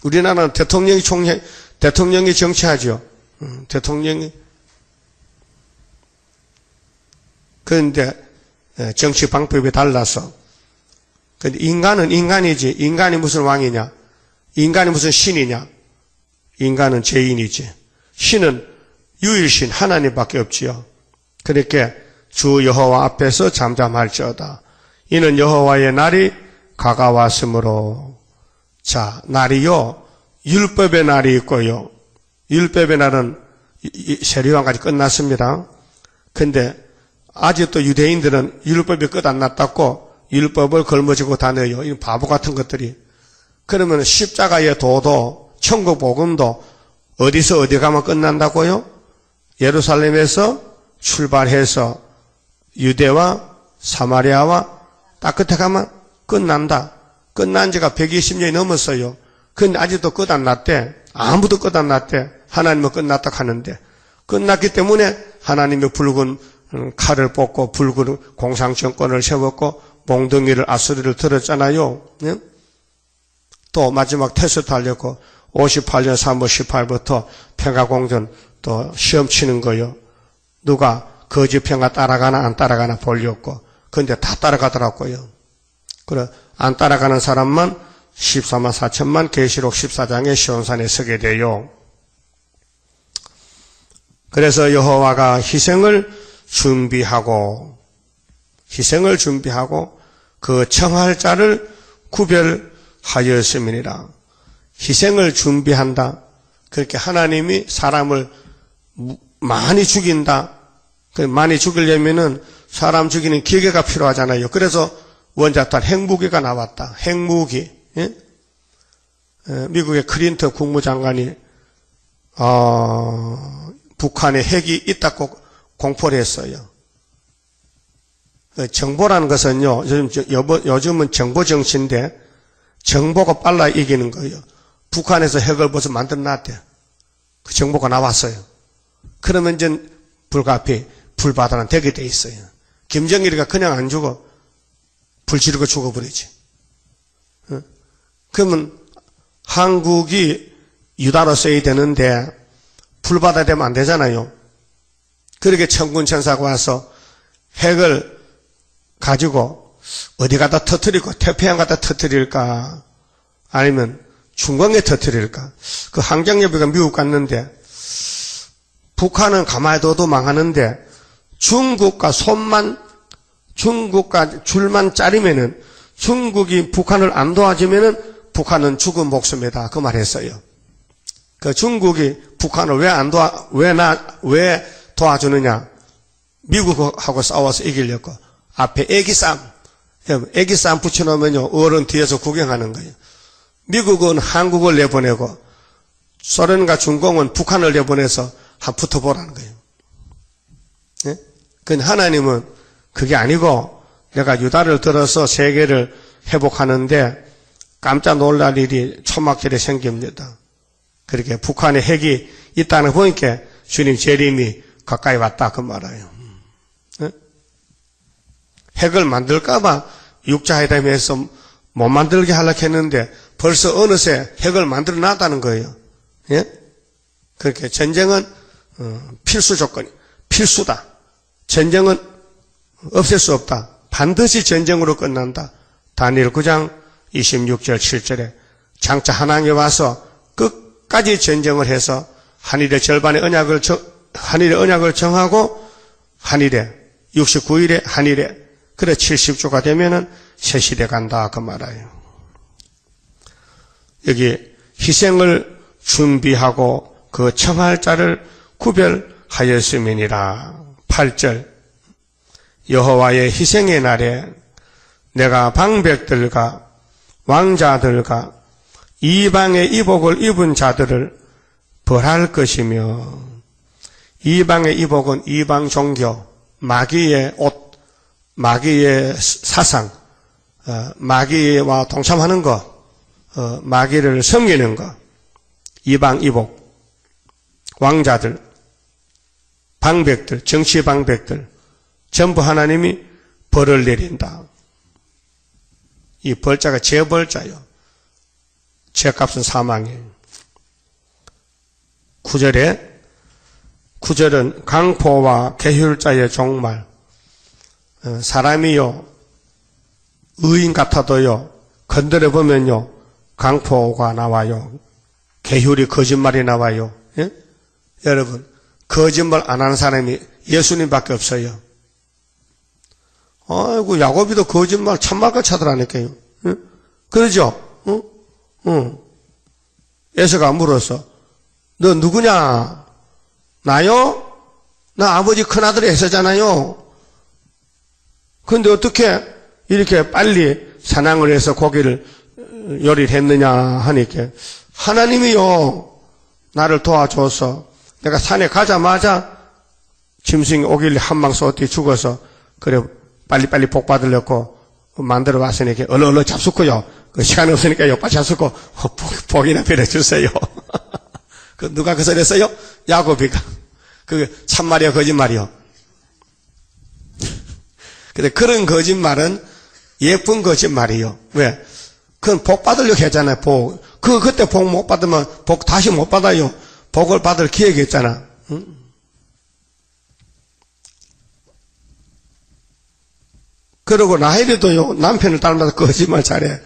우리나라는 대통령이 정치하죠. 대통령이. 그런데 정치 방법이 달라서. 근데 인간은 인간이지. 인간이 무슨 왕이냐? 인간이 무슨 신이냐? 인간은 죄인이지. 신은 유일신 하나님밖에 없지요. 그렇게 주 여호와 앞에서 잠잠할지어다. 이는 여호와의 날이 가까웠으므로. 자, 날이요, 율법의 날이 있고요. 율법의 날은 세례요한까지 끝났습니다. 근데 아직도 유대인들은 율법이 끝 안 났다고 율법을 걸머쥐고 다녀요. 이 바보 같은 것들이. 그러면 십자가의 도도, 천국 복음도 어디서 어디 가면 끝난다고요? 예루살렘에서 출발해서 유대와 사마리아와 딱 끝에 가면 끝난다. 끝난 지가 120년이 넘었어요. 근데 아직도 끝 안 났대. 아무도 끝 안 났대. 하나님은 끝났다 하는데. 끝났기 때문에 하나님이 붉은 칼을 뽑고 붉은 공산정권을 세웠고 몽둥이를 아수리를 들었잖아요. 네? 또 마지막 테스트 하려고 58년 3월 18일부터 평화공전 또 시험 치는 거요. 누가 거짓 평화 따라가나 안 따라가나 보려고. 근데 다 따라가더라고요. 그래, 안 따라가는 사람만 14만 4천만 계시록 14장의 시온산에 서게 돼요. 그래서 여호와가 희생을 준비하고 그 청할 자를 구별하였음이니라. 희생을 준비한다. 그렇게 하나님이 사람을 많이 죽인다. 많이 죽이려면은 사람 죽이는 기계가 필요하잖아요. 그래서 원자탄 핵무기가 나왔다. 핵무기. 예? 미국의 클린턴 국무장관이 북한에 핵이 있다고 공포를 했어요. 정보라는 것은요, 요즘은 정보 정치인데 정보가 빨라 이기는 거예요. 북한에서 핵을 벌써 만들어놨대. 그 정보가 나왔어요. 그러면 이제 불가피, 불바다는 되게 돼 있어요. 김정일이가 그냥 안 죽어. 불 지르고 죽어버리지. 그러면 한국이 유다로 써야 되는데 불바다 되면 안 되잖아요. 그렇게 천군천사가 와서 핵을 가지고 어디 갖다 터뜨리고 태평양 갖다 터뜨릴까? 아니면 중공에 터뜨릴까? 그 항쟁예비가 미국 갔는데 북한은 가만히 둬도 망하는데 중국과 줄만 짜리면은 중국이 북한을 안 도와주면은 북한은 죽은 목숨이다. 그 말 했어요. 그 중국이 북한을 왜 도와주느냐? 미국하고 싸워서 이기려고. 앞에 애기쌈 붙여놓으면요, 어른 뒤에서 구경하는 거예요. 미국은 한국을 내보내고 소련과 중공은 북한을 내보내서 한 붙어보라는 거예요. 예? 근데 하나님은 그게 아니고 내가 유다를 들어서 세계를 회복하는데 깜짝 놀랄 일이 초막절에 생깁니다. 그렇게 북한에 핵이 있다는 거 보니까 주님 재림이 가까이 왔다 그 말이에요. 예? 핵을 만들까봐 육자회담에서 못 만들게 하려고 했는데 벌써 어느새 핵을 만들어 놨다는 거예요. 예? 그렇게 전쟁은 필수 조건이 필수다. 전쟁은 없앨 수 없다. 반드시 전쟁으로 끝난다. 다니엘 9장 26절 7절에 장차 하나님이 와서 끝까지 전쟁을 해서 한일의 절반의 언약을 정하고 한일에 69일에 한일에 그래 70주가 되면은 새 시대 간다 그 말이에요. 여기 희생을 준비하고 그 청할 자를 구별하였음이니라. 8절 여호와의 희생의 날에 내가 방백들과 왕자들과 이방의 이복을 입은 자들을 벌할 것이며, 이방의 이복은 이방 종교, 마귀의 옷, 마귀의 사상, 마귀와 동참하는 것, 마귀를 섬기는 것, 이방 이복, 왕자들, 방백들, 정치 방백들 전부 하나님이 벌을 내린다. 이 벌자가 재벌자요. 죄값은 사망이에요. 9절은 강포와 계율자의 종말. 사람이요 의인 같아도요 건드려 보면요 강포가 나와요. 계율이 거짓말이 나와요. 예? 여러분 거짓말 안 하는 사람이 예수님밖에 없어요. 아이고 야곱이도 거짓말 참말까 찾으라니까요. 예? 그러죠? 에서가 물었어. 너 누구냐? 나요? 나 아버지 큰아들 에서잖아요. 근데 어떻게 이렇게 빨리 사냥을 해서 고기를 요리를 했느냐 하니까 하나님이요 나를 도와줘서 내가 산에 가자마자 짐승이 오길래 한 방 쏘티 죽어서 그래 빨리빨리 복 받으려고 만들어 왔으니까 얼른 잡수고요. 그 시간 없으니까 빨리 잡수고 복이나 빌어주세요. 그 누가 그 소리 했어요? 야곱이가. 그 참말이요 거짓말이요? 근데 그런 거짓말은 예쁜 거짓말이요. 왜? 그건 복 받으려고 했잖아요. 복. 그때 복 못 받으면 복 다시 못 받아요. 복을 받을 기회가 있잖아. 응? 그리고 라헬이도요 남편을 닮아서 거짓말 잘해.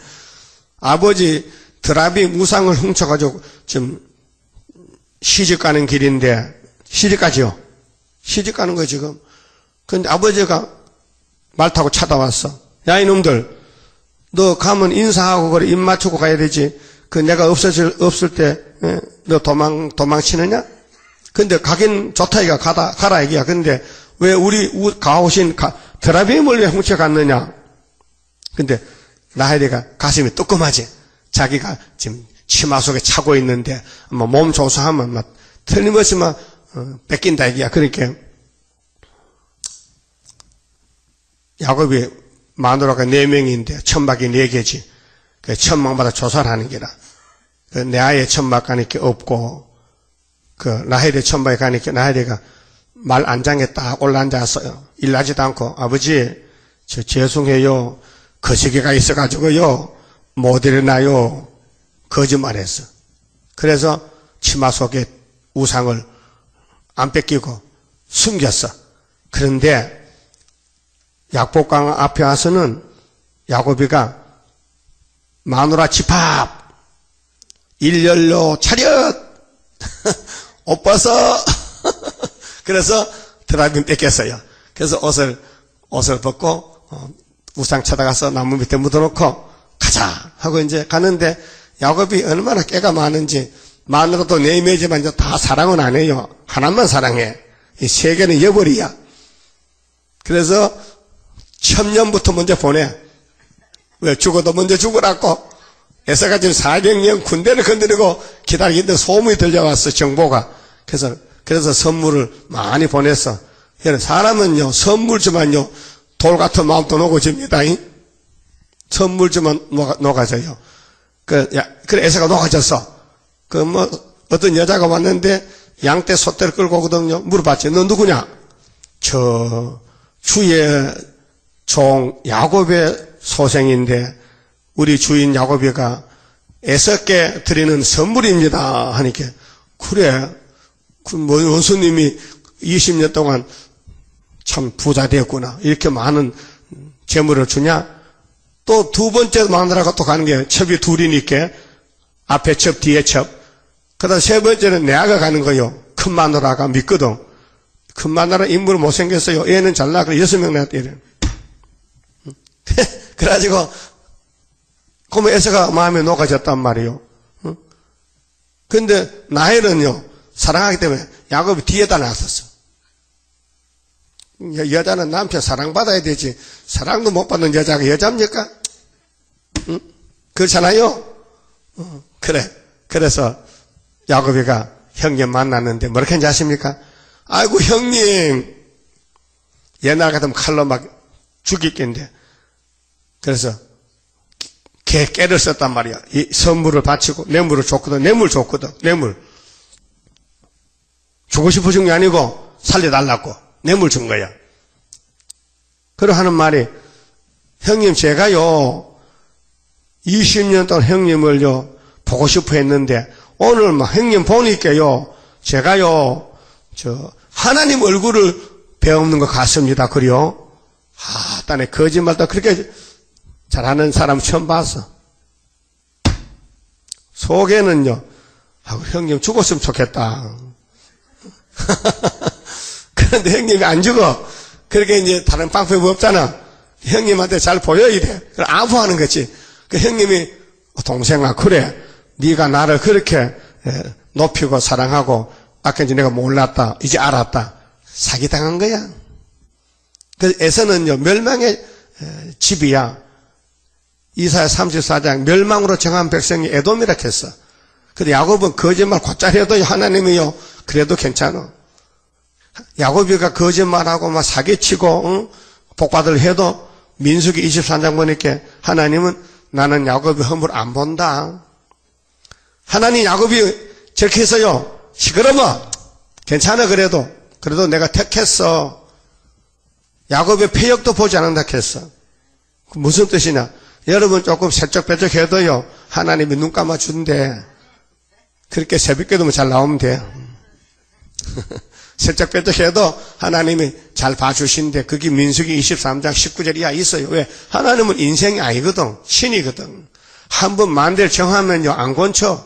아버지 드라비 무상을 훔쳐가지고 지금 시집 가는 길인데 시집 가지요. 시집 가는 거 지금. 근데 아버지가 말 타고 찾아왔어. 야 이놈들 너 가면 인사하고 그래 입 맞추고 가야 되지. 그 내가 없을 때 너 도망치느냐? 근데 가긴 좋다 이가 가라 이기야. 근데 왜 우리 가오신 드라비임을 왜 훔쳐갔느냐? 근데 라헬이가 가슴이 뜨끔하지. 자기가 지금 치마 속에 차고 있는데 몸 조사하면 막 틀림없이 막 뺏긴다 이기야. 그러니까 야곱이 마누라가 4명인데 천막이 4개지. 그 천막마다 조사를 하는 게라. 그 레아의 천막 가니까 없고 그 라헬의 천막에 가니까 라헬이가 말 안장에 딱 올라앉았어요. 일하지도 않고 아버지 저 죄송해요. 거시기가 있어가지고요 못 일어나요. 거짓말했어. 그래서 치마 속에 우상을 안 뺏기고 숨겼어. 그런데 약복강 앞에 와서는 야곱이가 마누라 집합 일렬로 차렷 옷 벗어 그래서 드라빔 뺏겼어요. 그래서 옷을 벗고 우상 찾아가서 나무 밑에 묻어놓고 가자 하고 이제 가는데 야곱이 얼마나 깨가 많은지 마누라도 4명이지만 이제 다 사랑은 안 해요. 하나만 사랑해. 이 3개는 여벌이야. 그래서 천년부터 먼저 보내. 왜 죽어도 먼저 죽으라고. 에서가 지금 400년 군대를 건드리고 기다리는데 소문이 들려왔어, 정보가. 그래서 선물을 많이 보냈어. 사람은요, 선물 주면요, 돌 같은 마음도 녹아집니다. 선물 주면 녹아져요. 그래, 에서가 녹아졌어. 어떤 여자가 왔는데, 양떼 소떼를 끌고 오거든요. 물어봤지. 너 누구냐? 주의 종 야곱의 소생인데, 우리 주인 야곱이가 에서께 드리는 선물입니다. 하니까, 그래. 원수님이 20년 동안 참 부자 되었구나. 이렇게 많은 재물을 주냐? 또 두 번째 마누라가 또 가는 게 첩이 둘이니까, 앞에 첩, 뒤에 첩. 그 다음 세 번째는 내아가 가는 거요. 큰 마누라가 믿거든. 큰 마누라 인물을 못생겼어요. 얘는 잘나. 그래, 6명 낳았대. 이래. 그래가지고, 그러면 에서가 마음에 녹아졌단 말이에요. 근데 나헬은요, 사랑하기 때문에 야곱이 뒤에다 놨었어. 여자는 남편 사랑받아야 되지. 사랑도 못 받는 여자가 여자입니까? 응? 그렇잖아요? 그래. 그래서 야곱이가 형님 만났는데 뭐렇게 했는지 아십니까? 아이고 형님, 옛날 같으면 칼로 막 죽이겠는데. 그래서 깨를 썼단 말이야. 이 선물을 바치고 뇌물을 줬거든. 뇌물 줬거든. 뇌물. 주고 싶어준 게 아니고 살려달라고 뇌물 준 거야. 그러 하는 말이, 형님 제가요 20년 동안 형님을요 보고 싶어 했는데 오늘 막 형님 보니까요 제가요 하나님 얼굴을 배우는 것 같습니다. 그래요? 딴에 거짓말도 그렇게 잘하는 사람 처음 봤어. 속에는요, 형님 죽었으면 좋겠다. 그런데 형님이 안 죽어. 그렇게 이제 다른 방법이 없잖아. 형님한테 잘 보여야 돼. 그럼 아부하는 거지. 그 형님이, 동생아, 그래. 네가 나를 그렇게 높이고 사랑하고 아까 이제 내가 몰랐다. 이제 알았다. 사기당한 거야. 그래서 에서는요, 멸망의 집이야. 이사야 34장, 멸망으로 정한 백성이 에돔이라 했어. 근데 야곱은 거짓말 곧잘 해도 하나님이요, 그래도 괜찮아. 야곱이가 거짓말하고 막 사기치고, 복받을 해도 민수기 23장 보니까 하나님은 나는 야곱의 허물 안 본다. 하나님 야곱이 저렇게 해서요, 시끄러워. 괜찮아, 그래도 내가 택했어. 야곱의 폐역도 보지 않는다 했어. 무슨 뜻이냐? 여러분 조금 세쩍빼쩍 해도요, 하나님이 눈 감아준대. 그렇게 새벽기도만 잘 나오면 돼. 세쩍빼쩍 해도 하나님이 잘 봐주신대. 그게 민수기 23장 19절 이하 있어요. 왜? 하나님은 인생이 아니거든. 신이거든. 한번 만대를 정하면요, 안 건쳐.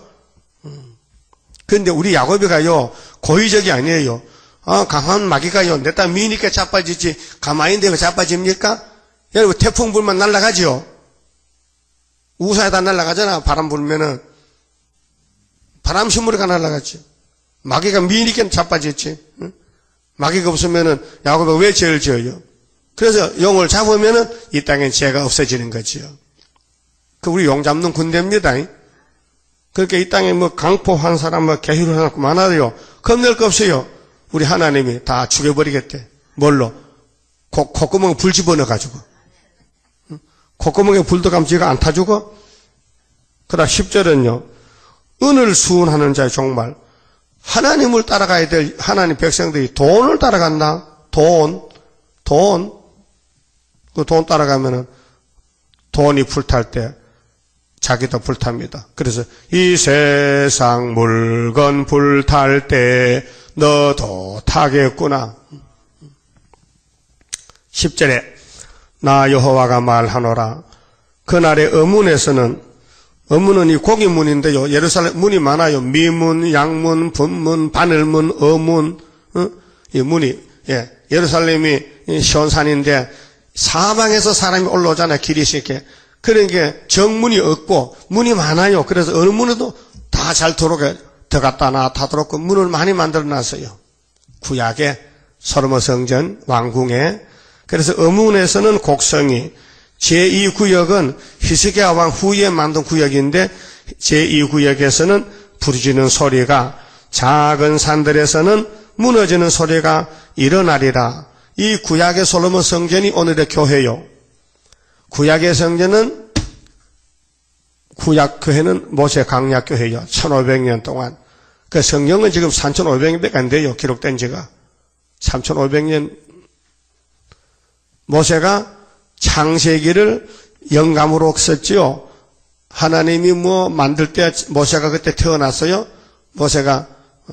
그런데 우리 야곱이가요, 고의적이 아니에요. 강한 마귀가요, 내 딸 미니까 자빠지지, 가만히 있는데 자빠집니까? 여러분, 태풍 불면 날아가지요? 우사에다 날아가잖아, 바람 불면은. 바람 신물이가 날아갔지. 마귀가 미니까 자빠졌지. 응? 마귀가 없으면은, 야곱이 왜 죄를 지어요? 그래서 용을 잡으면은, 이 땅엔 죄가 없어지는 거지요. 그 우리 용 잡는 군대입니다. 그러니까 이 땅에 뭐 강포한 사람, 뭐 개희를 하나 많아요. 겁낼 거 없어요. 우리 하나님이 다 죽여버리겠대. 뭘로? 콧구멍에 불 집어넣어가지고. 콧구멍에 불도 감지가 안 타주고. 그 다음 10절은요. 은을 수운하는 자의 종말. 하나님을 따라가야 될 하나님 백성들이 돈을 따라간다. 돈. 그 돈 따라가면은 돈이 불탈 때 자기도 불탑니다. 그래서 이 세상 물건 불탈 때 너도 타겠구나. 10절에 나 여호와가 말하노라. 그날의 어문에서는, 어문은 이 고기문인데요, 예루살렘 문이 많아요. 미문, 양문, 분문, 바늘문, 어문. 이 문이, 예루살렘이 시온산인데 사방에서 사람이 올라오잖아요. 길이 쉽게. 그러니까 정문이 없고 문이 많아요. 그래서 어느 문에도 다 잘 들어오게 들어갔다 나왔다 들어오고 문을 많이 만들어 놨어요. 구약에 솔로몬 성전 왕궁에. 그래서 어문에서는 곡성이, 제2구역은 히스기야 왕 후에 만든 구역인데 제2구역에서는 부르짖는 소리가 작은 산들에서는 무너지는 소리가 일어나리라. 이 구약의 솔로몬 성전이 오늘의 교회요. 구약의 성전은 구약 교회는 모세 강약 교회요. 1500년 동안. 그 성경은 지금 3500년밖에 안 돼요. 기록된 지가. 3500년. 모세가 창세기를 영감으로 썼지요. 하나님이 만들 때 모세가 그때 태어났어요. 모세가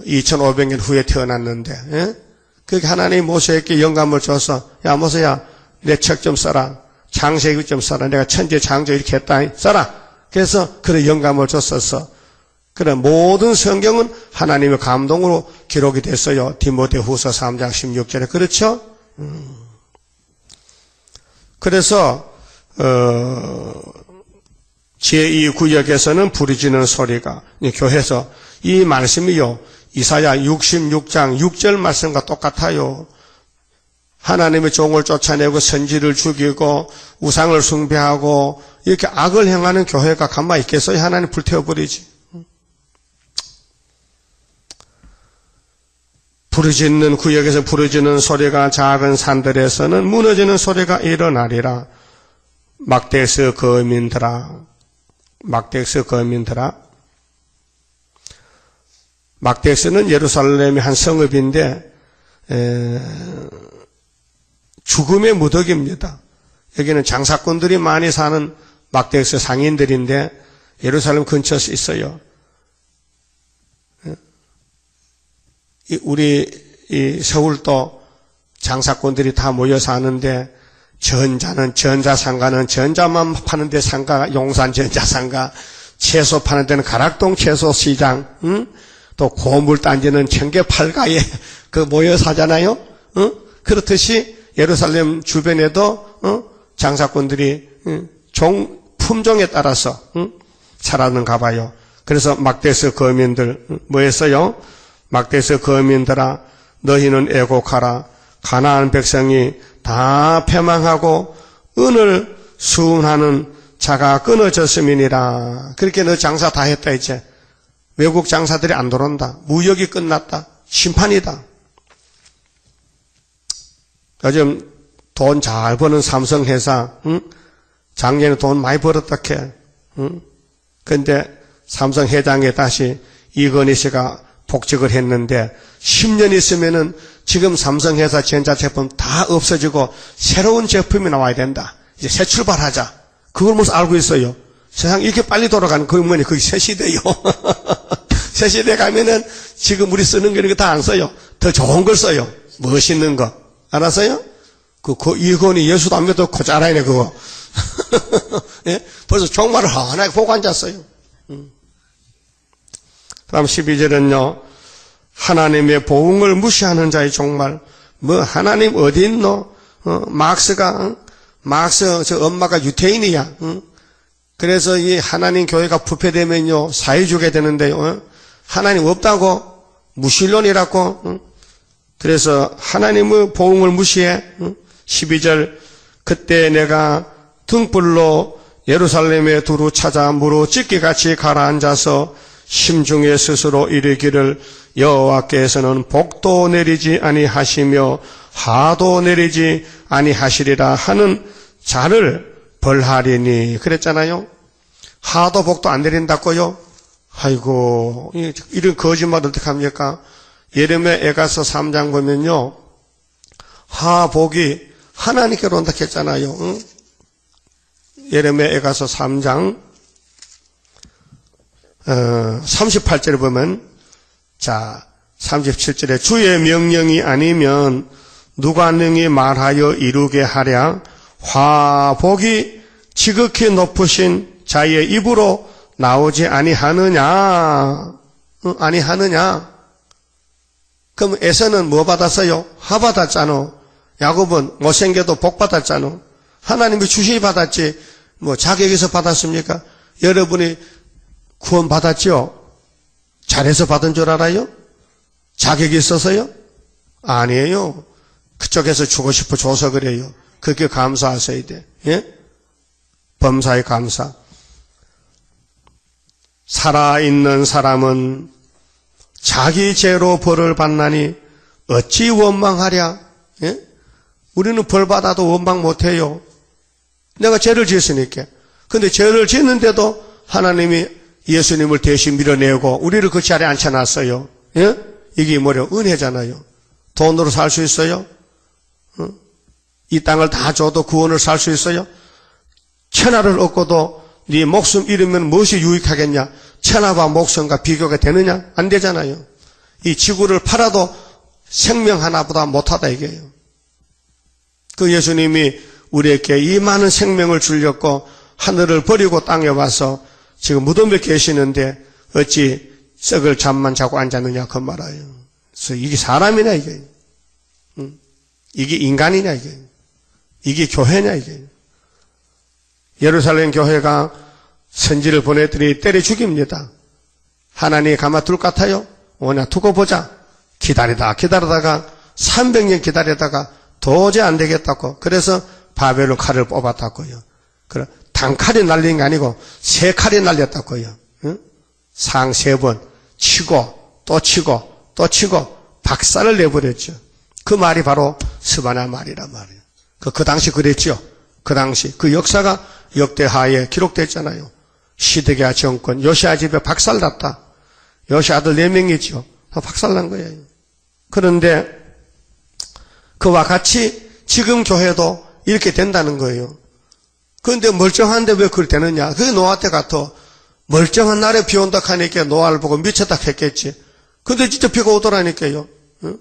2500년 후에 태어났는데, 예? 그렇게 하나님이 모세에게 영감을 줘서, 야, 모세야, 내 책 좀 써라. 창세기 좀 써라. 내가 천지 창조 이렇게 했다. 써라. 그래서 그런 영감을 줬었어. 그래, 모든 성경은 하나님의 감동으로 기록이 됐어요. 디모데후서 3장 16절에. 그렇죠? 그래서, 제2구역에서는 부르짖는 소리가, 교회에서 이 말씀이요. 이사야 66장 6절 말씀과 똑같아요. 하나님의 종을 쫓아내고 선지를 죽이고 우상을 숭배하고 이렇게 악을 행하는 교회가 가만히 있겠어요? 하나님 불태워버리지. 부르짖는 구역에서 부르짖는 소리가 작은 산들에서는 무너지는 소리가 일어나리라. 막대에서 거민들아. 막대에서 거민들아. 막대에서는 예루살렘의 한 성읍인데 죽음의 무더기입니다. 여기는 장사꾼들이 많이 사는 막대에서 상인들인데 예루살렘 근처에 있어요. 우리 이 서울도 장사꾼들이 다 모여 사는데 전자상가는 전자만 파는 데 상가, 용산 전자상가, 채소 파는 데는 가락동 채소시장, 또 고물단지는 청계팔가에 그 모여 사잖아요. 그렇듯이 예루살렘 주변에도 장사꾼들이 품종에 따라서 살았는가 봐요. 그래서 막대서 거민들 뭐 했어요? 막대서 거민들아 너희는 애곡하라. 가나안 백성이 다 패망하고 은을 수운하는 자가 끊어졌음이니라. 그렇게 너 장사 다 했다 이제. 외국 장사들이 안 들어온다. 무역이 끝났다. 심판이다. 요즘 돈 잘 버는 삼성회사, 작년에 돈 많이 벌었다 캐. 근데 삼성 회장에 다시 이건희 씨가 복직을 했는데 10년 있으면은 지금 삼성회사 전자제품 다 없어지고 새로운 제품이 나와야 된다. 이제 새 출발하자. 그걸 무슨 알고 있어요. 세상 이렇게 빨리 돌아가는 그 뭐니 그게 새 시대요. 새 시대 가면은 지금 우리 쓰는 거 이런 거 다 안 써요. 더 좋은 걸 써요. 멋있는 거. 알았어요? 그 이건희 예수도 안 믿어 고자라이네 그거. 예? 벌써 종말을 환하게 보고 앉았어요. 그다음 12절은요. 하나님의 보응을 무시하는 자의 종말. 뭐 하나님 어디 있노? 막스 저 엄마가 유태인이야. 그래서 이 하나님 교회가 부패되면요 사회주의가 되는데요. 하나님 없다고 무신론이라고. 그래서 하나님의 보응을 무시해. 12절 그때 내가 등불로 예루살렘에 두루 찾아 무로 찢기같이 가라앉아서 심중에 스스로 이르기를 여호와께서는 복도 내리지 아니하시며 하도 내리지 아니하시리라 하는 자를 벌하리니 그랬잖아요. 하도 복도 안 내린다고요? 아이고 이런 거짓말 어떻게 합니까? 예레미야 에가서 3장 보면요. 하복이 하나님께로 온다 했잖아요. 응? 예레미야 에가서 3장 38절에 보면 자 37절에 주의 명령이 아니면 누가 능히 말하여 이루게 하랴. 화복이 지극히 높으신 자의 입으로 나오지 아니하느냐. 아니하느냐. 그럼 에서는 뭐 받았어요? 화 받았잖아. 야곱은 못생겨도 복 받았잖아. 하나님이 주시 받았지 뭐 자격에서 받았습니까? 여러분이 구원 받았죠? 잘해서 받은 줄 알아요? 자격이 있어서요? 아니에요. 그쪽에서 주고 싶어 줘서 그래요. 그렇게 감사하셔야 돼. 예? 범사에 감사. 살아있는 사람은 자기 죄로 벌을 받나니 어찌 원망하랴? 예? 우리는 벌 받아도 원망 못해요. 내가 죄를 지었으니까. 근데 죄를 짓는데도 하나님이 예수님을 대신 밀어내고 우리를 그 자리에 앉혀놨어요. 예? 이게 뭐래요? 은혜잖아요. 돈으로 살 수 있어요? 이 땅을 다 줘도 구원을 살 수 있어요? 천하를 얻고도 네 목숨 잃으면 무엇이 유익하겠냐? 천하와 목숨과 비교가 되느냐? 안 되잖아요. 이 지구를 팔아도 생명 하나보다 못하다 이게요. 그 예수님이 우리에게 이 많은 생명을 주려고 하늘을 버리고 땅에 와서 지금 무덤에 계시는데 어찌 썩을 잠만 자고 앉았느냐 그 말이에요. 그래서 이게 사람이냐 이게? 이게 인간이냐 이게? 이게 교회냐 이게? 예루살렘 교회가 선지를 보내더니 때려 죽입니다. 하나님이 가만둘 것 같아요? 오냐 두고 보자. 기다리다가 300년 기다리다가 도저히 안 되겠다고. 그래서 바벨론 칼을 뽑았다고요. 그래 단칼이 날린 게 아니고 3칼이 날렸다고요. 응? 상 3번 치고 또 치고 또 치고 박살을 내버렸죠. 그 말이 바로 스바냐 말이란 말이에요. 그 당시 그랬죠. 그 당시 그 역사가 역대하에 기록됐잖아요. 시드기야 정권 요시야 집에 박살났다. 요시야 아들 4명이죠. 박살난 거예요. 그런데 그와 같이 지금 교회도 이렇게 된다는 거예요. 그런데 멀쩡한데 왜 그렇게 되느냐? 그게 노아 때 같아. 멀쩡한 날에 비 온다 하니까 노아를 보고 미쳤다 했겠지. 근데 진짜 비가 오더라니까요. 응?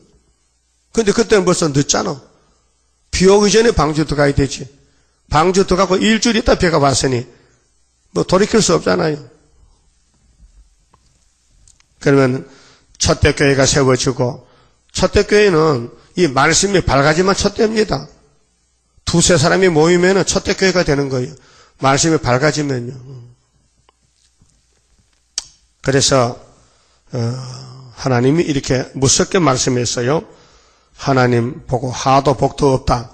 근데 그때는 벌써 늦잖아. 비 오기 전에 방주 들어가야 되지. 방주 들어가고 일주일 있다 비가 왔으니 뭐 돌이킬 수 없잖아요. 그러면 첫대교회가 세워지고 첫대교회는 이 말씀이 밝아지만 첫대입니다. 2-3 사람이 모이면 첫대교회가 되는 거예요. 말씀이 밝아지면요. 그래서 하나님이 이렇게 무섭게 말씀했어요. 하나님 보고 하도 복도 없다.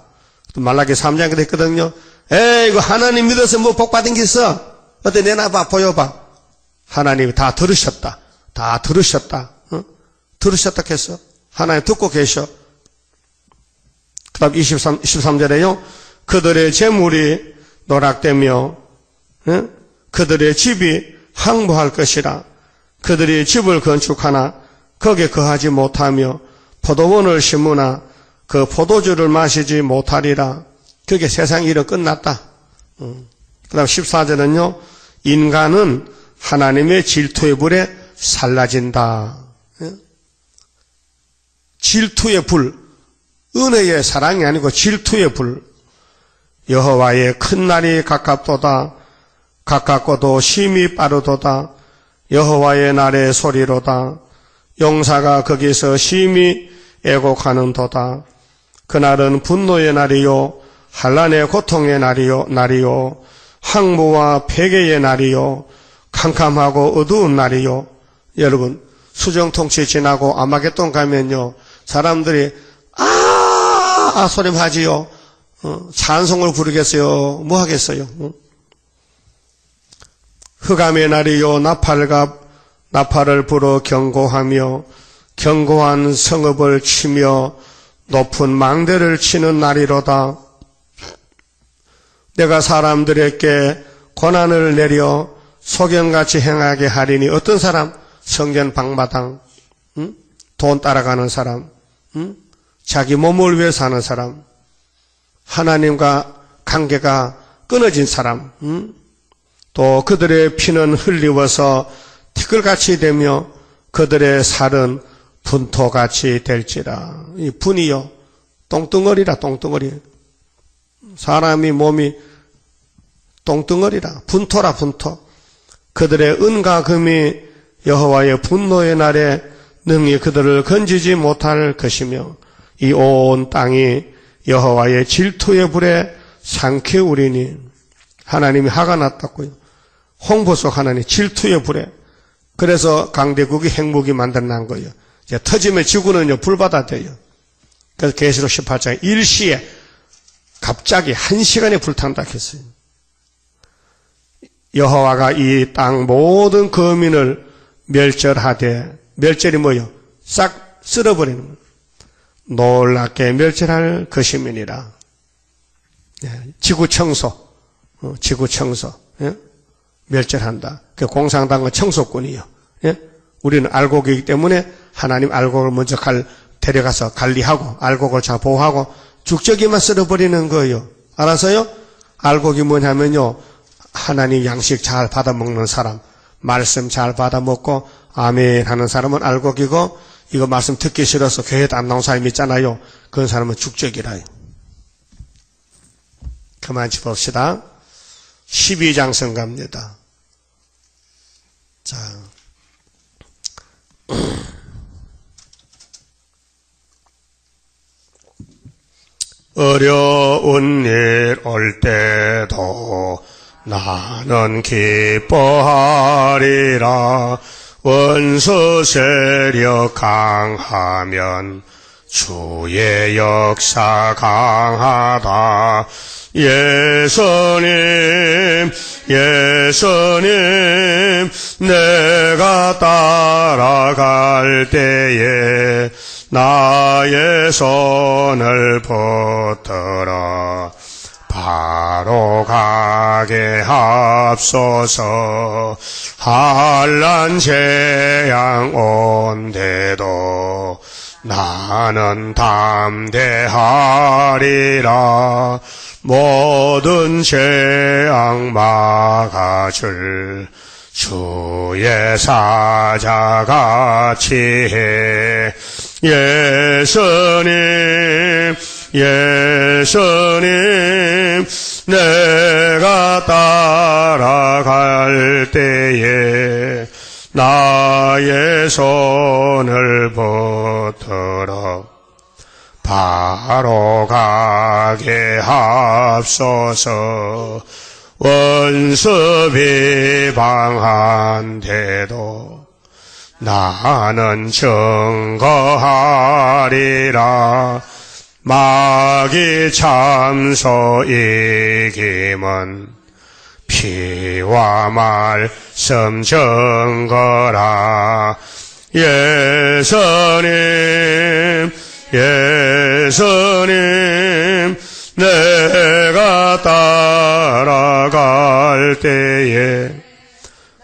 말라기 3장에 됐거든요. 에이 이거 하나님 믿어서 뭐 복 받은 게 있어? 어때 내놔봐 보여봐. 하나님이 다 들으셨다. 다 들으셨다. 어? 들으셨다 했어. 하나님 듣고 계셔. 그 다음 23절에요. 그들의 재물이 노락되며 그들의 집이 황무할 것이라. 그들이 집을 건축하나 거기에 거하지 못하며 포도원을 심으나 그 포도주를 마시지 못하리라. 그게 세상 일은 끝났다. 그 다음 14절은요. 인간은 하나님의 질투의 불에 살라진다. 질투의 불. 은혜의 사랑이 아니고 질투의 불. 여호와의 큰 날이 가깝도다. 가깝고도 심히 빠르도다. 여호와의 날의 소리로다. 용사가 거기서 심히 애곡하는도다. 그날은 분노의 날이요 환난의 고통의 날이요 황무와 폐괴의 날이요 캄캄하고 어두운 날이요. 여러분 수정통치 지나고 아마겟돈 가면요 사람들이 소림하지요. 찬송을 부르겠어요. 뭐 하겠어요? 흑암의 날이요 나팔을 불어 경고하며 견고한 성읍을 치며 높은 망대를 치는 날이로다. 내가 사람들에게 고난을 내려 소경같이 행하게 하리니. 어떤 사람? 성전 방마당, 돈 따라가는 사람, 자기 몸을 위해 사는 사람, 하나님과 관계가 끊어진 사람, 또 그들의 피는 흘리워서 티끌같이 되며 그들의 살은 분토같이 될지라. 이 분이요 똥덩어리라. 똥덩어리. 사람이 몸이 똥덩어리라. 분토라. 분토. 그들의 은과 금이 여호와의 분노의 날에 능히 그들을 건지지 못할 것이며 이 온 땅이 여호와의 질투의 불에 삼키우리니. 하나님이 화가 났다고요. 홍보 속 하나님 질투의 불에. 그래서 강대국이 핵무기 만들어낸 거예요. 이제 터지면 지구는요 불바다 돼요. 그래서 계시록 18장 일시에 갑자기 1시간에 불탄다 했어요. 여호와가 이 땅 모든 거민을 멸절하되, 멸절이 뭐요? 싹 쓸어버리는 거예요. 놀랍게 멸절할 것임이니라. 지구 청소, 예? 멸절한다. 그 공산당은 청소꾼이요. 예? 우리는 알곡이기 때문에 하나님 알곡을 먼저 데려가서 관리하고 알곡을 잘 보호하고 죽저기만 쓸어버리는 거예요. 알아서요? 알곡이 뭐냐면요, 하나님 양식 잘 받아먹는 사람, 말씀 잘 받아먹고 아멘 하는 사람은 알곡이고, 이거 말씀 듣기 싫어서 교회도 안 나온 사람이 있잖아요. 그런 사람은 죽적이라요. 그만 짚읍시다. 12장 성갑니다. 자, 어려운 일 올 때도 나는 기뻐하리라. 원수 세력 강하면 주의 역사 강하다. 예수님, 예수님, 내가 따라갈 때에 나의 손을 붙들어 바로 가게 합소서. 한란 재앙 온데도 나는 담대하리라. 모든 재앙 막아줄 주의 사자같이 해. 예수님, 예수님, 내가 따라갈 때에 나의 손을 붙들어 바로 가게 합소서. 원수 비방한데도 나는 증거하리라. 마귀 참소 이김은 피와 말씀 증거라. 예수님, 예수님, 내가 따라갈 때에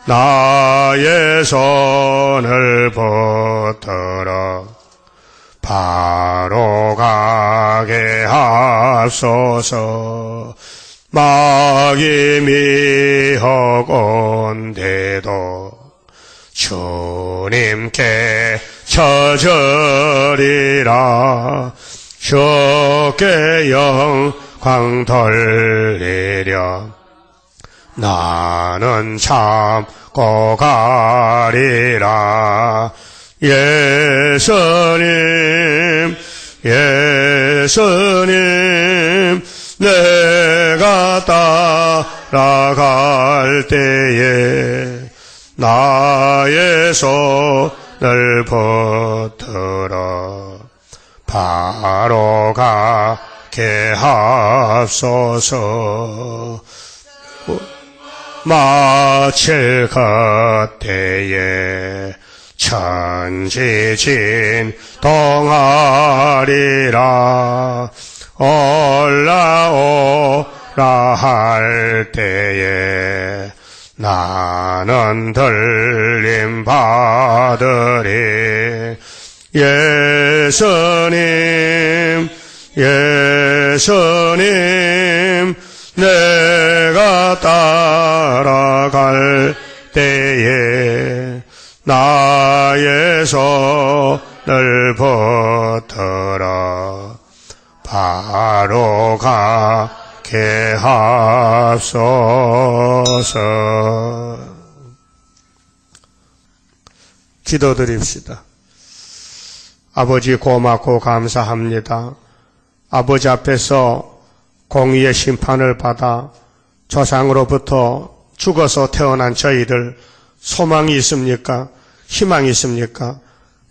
나의 손을 붙들어 바로 가게 하소서. 마귀 미혹 온데도 주님께 처절이라. 주께 영광 돌리려 나는 참고 가리라. 예수님, 예수님, 내가 따라갈 때에 나의 손을 붙들어 바로 가게 합소서. 마칠 그때에 천지진 동하리라. 올라오라 할 때에 나는 들림 받으리. 예수님, 예수님, 내가 따라갈 때에 나의 손을 붙들어 바로 가게 하소서. 기도드립시다. 아버지 고맙고 감사합니다. 아버지 앞에서 공의의 심판을 받아 조상으로부터 죽어서 태어난 저희들 소망이 있습니까? 희망이 있습니까?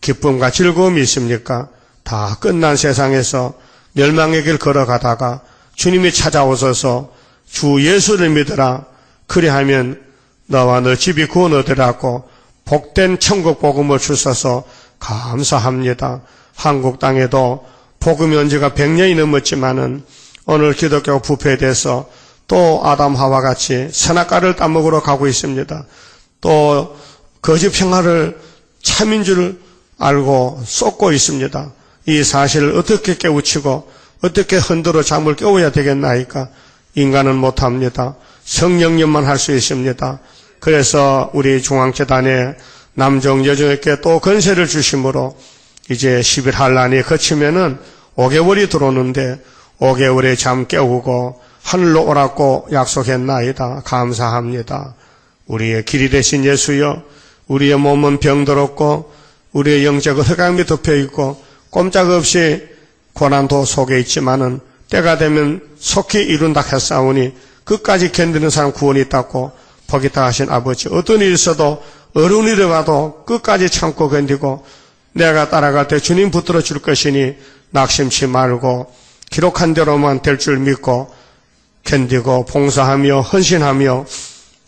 기쁨과 즐거움이 있습니까? 다 끝난 세상에서 멸망의 길 걸어가다가 주님이 찾아오셔서 주 예수를 믿으라, 그리하면 너와 너 집이 구원 얻으라고 복된 천국 복음을 주셔서 감사합니다. 한국 땅에도 복음이 언제가 100년이 넘었지만은 오늘 기독교 부패돼서 또 아담 하와 같이 선악과를 따먹으러 가고 있습니다. 또 거짓 평화를 참인 줄 알고 쏟고 있습니다. 이 사실을 어떻게 깨우치고 어떻게 흔들어 잠을 깨워야 되겠나이까? 인간은 못합니다. 성령님만 할 수 있습니다. 그래서 우리 중앙재단에 남정 여정에게 또 건세를 주심으로 이제 10일 한란이 거치면은 5개월이 들어오는데 5개월에 잠 깨우고 하늘로 오라고 약속했나이다. 감사합니다. 우리의 길이 되신 예수여, 우리의 몸은 병들었고 우리의 영적은 흑암이 덮여있고 꼼짝없이 고난도 속에 있지만은 때가 되면 속히 이룬다 했사오니 끝까지 견디는 사람 구원이 있다고 보겠다 하신 아버지, 어떤 일이 있어도 어려운 일이 와도 끝까지 참고 견디고 내가 따라갈 때 주님 붙들어 줄 것이니 낙심치 말고 기록한 대로만 될 줄 믿고 견디고 봉사하며 헌신하며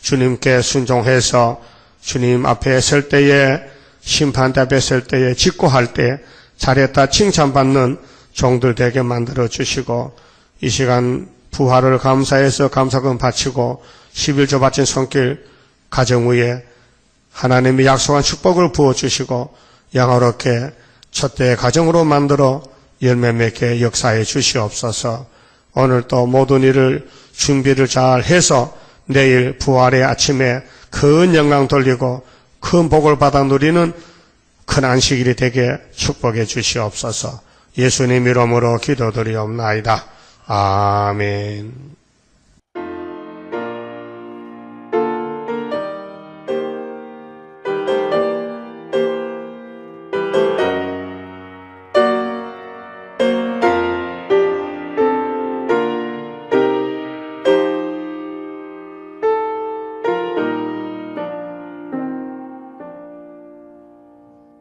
주님께 순종해서 주님 앞에 설 때에 심판대 앞에 설 때에 직고할 때 잘했다 칭찬받는 종들 되게 만들어 주시고 이 시간 부활을 감사해서 감사금 바치고 11조 바친 손길 가정 위에 하나님이 약속한 축복을 부어주시고 영화롭게 첫대 가정으로 만들어 열매 맺게 역사해 주시옵소서. 오늘 또 모든 일을 준비를 잘 해서 내일 부활의 아침에 큰 영광 돌리고 큰 복을 받아 누리는 큰 안식일이 되게 축복해 주시옵소서. 예수님 이름으로 기도드리옵나이다. 아멘.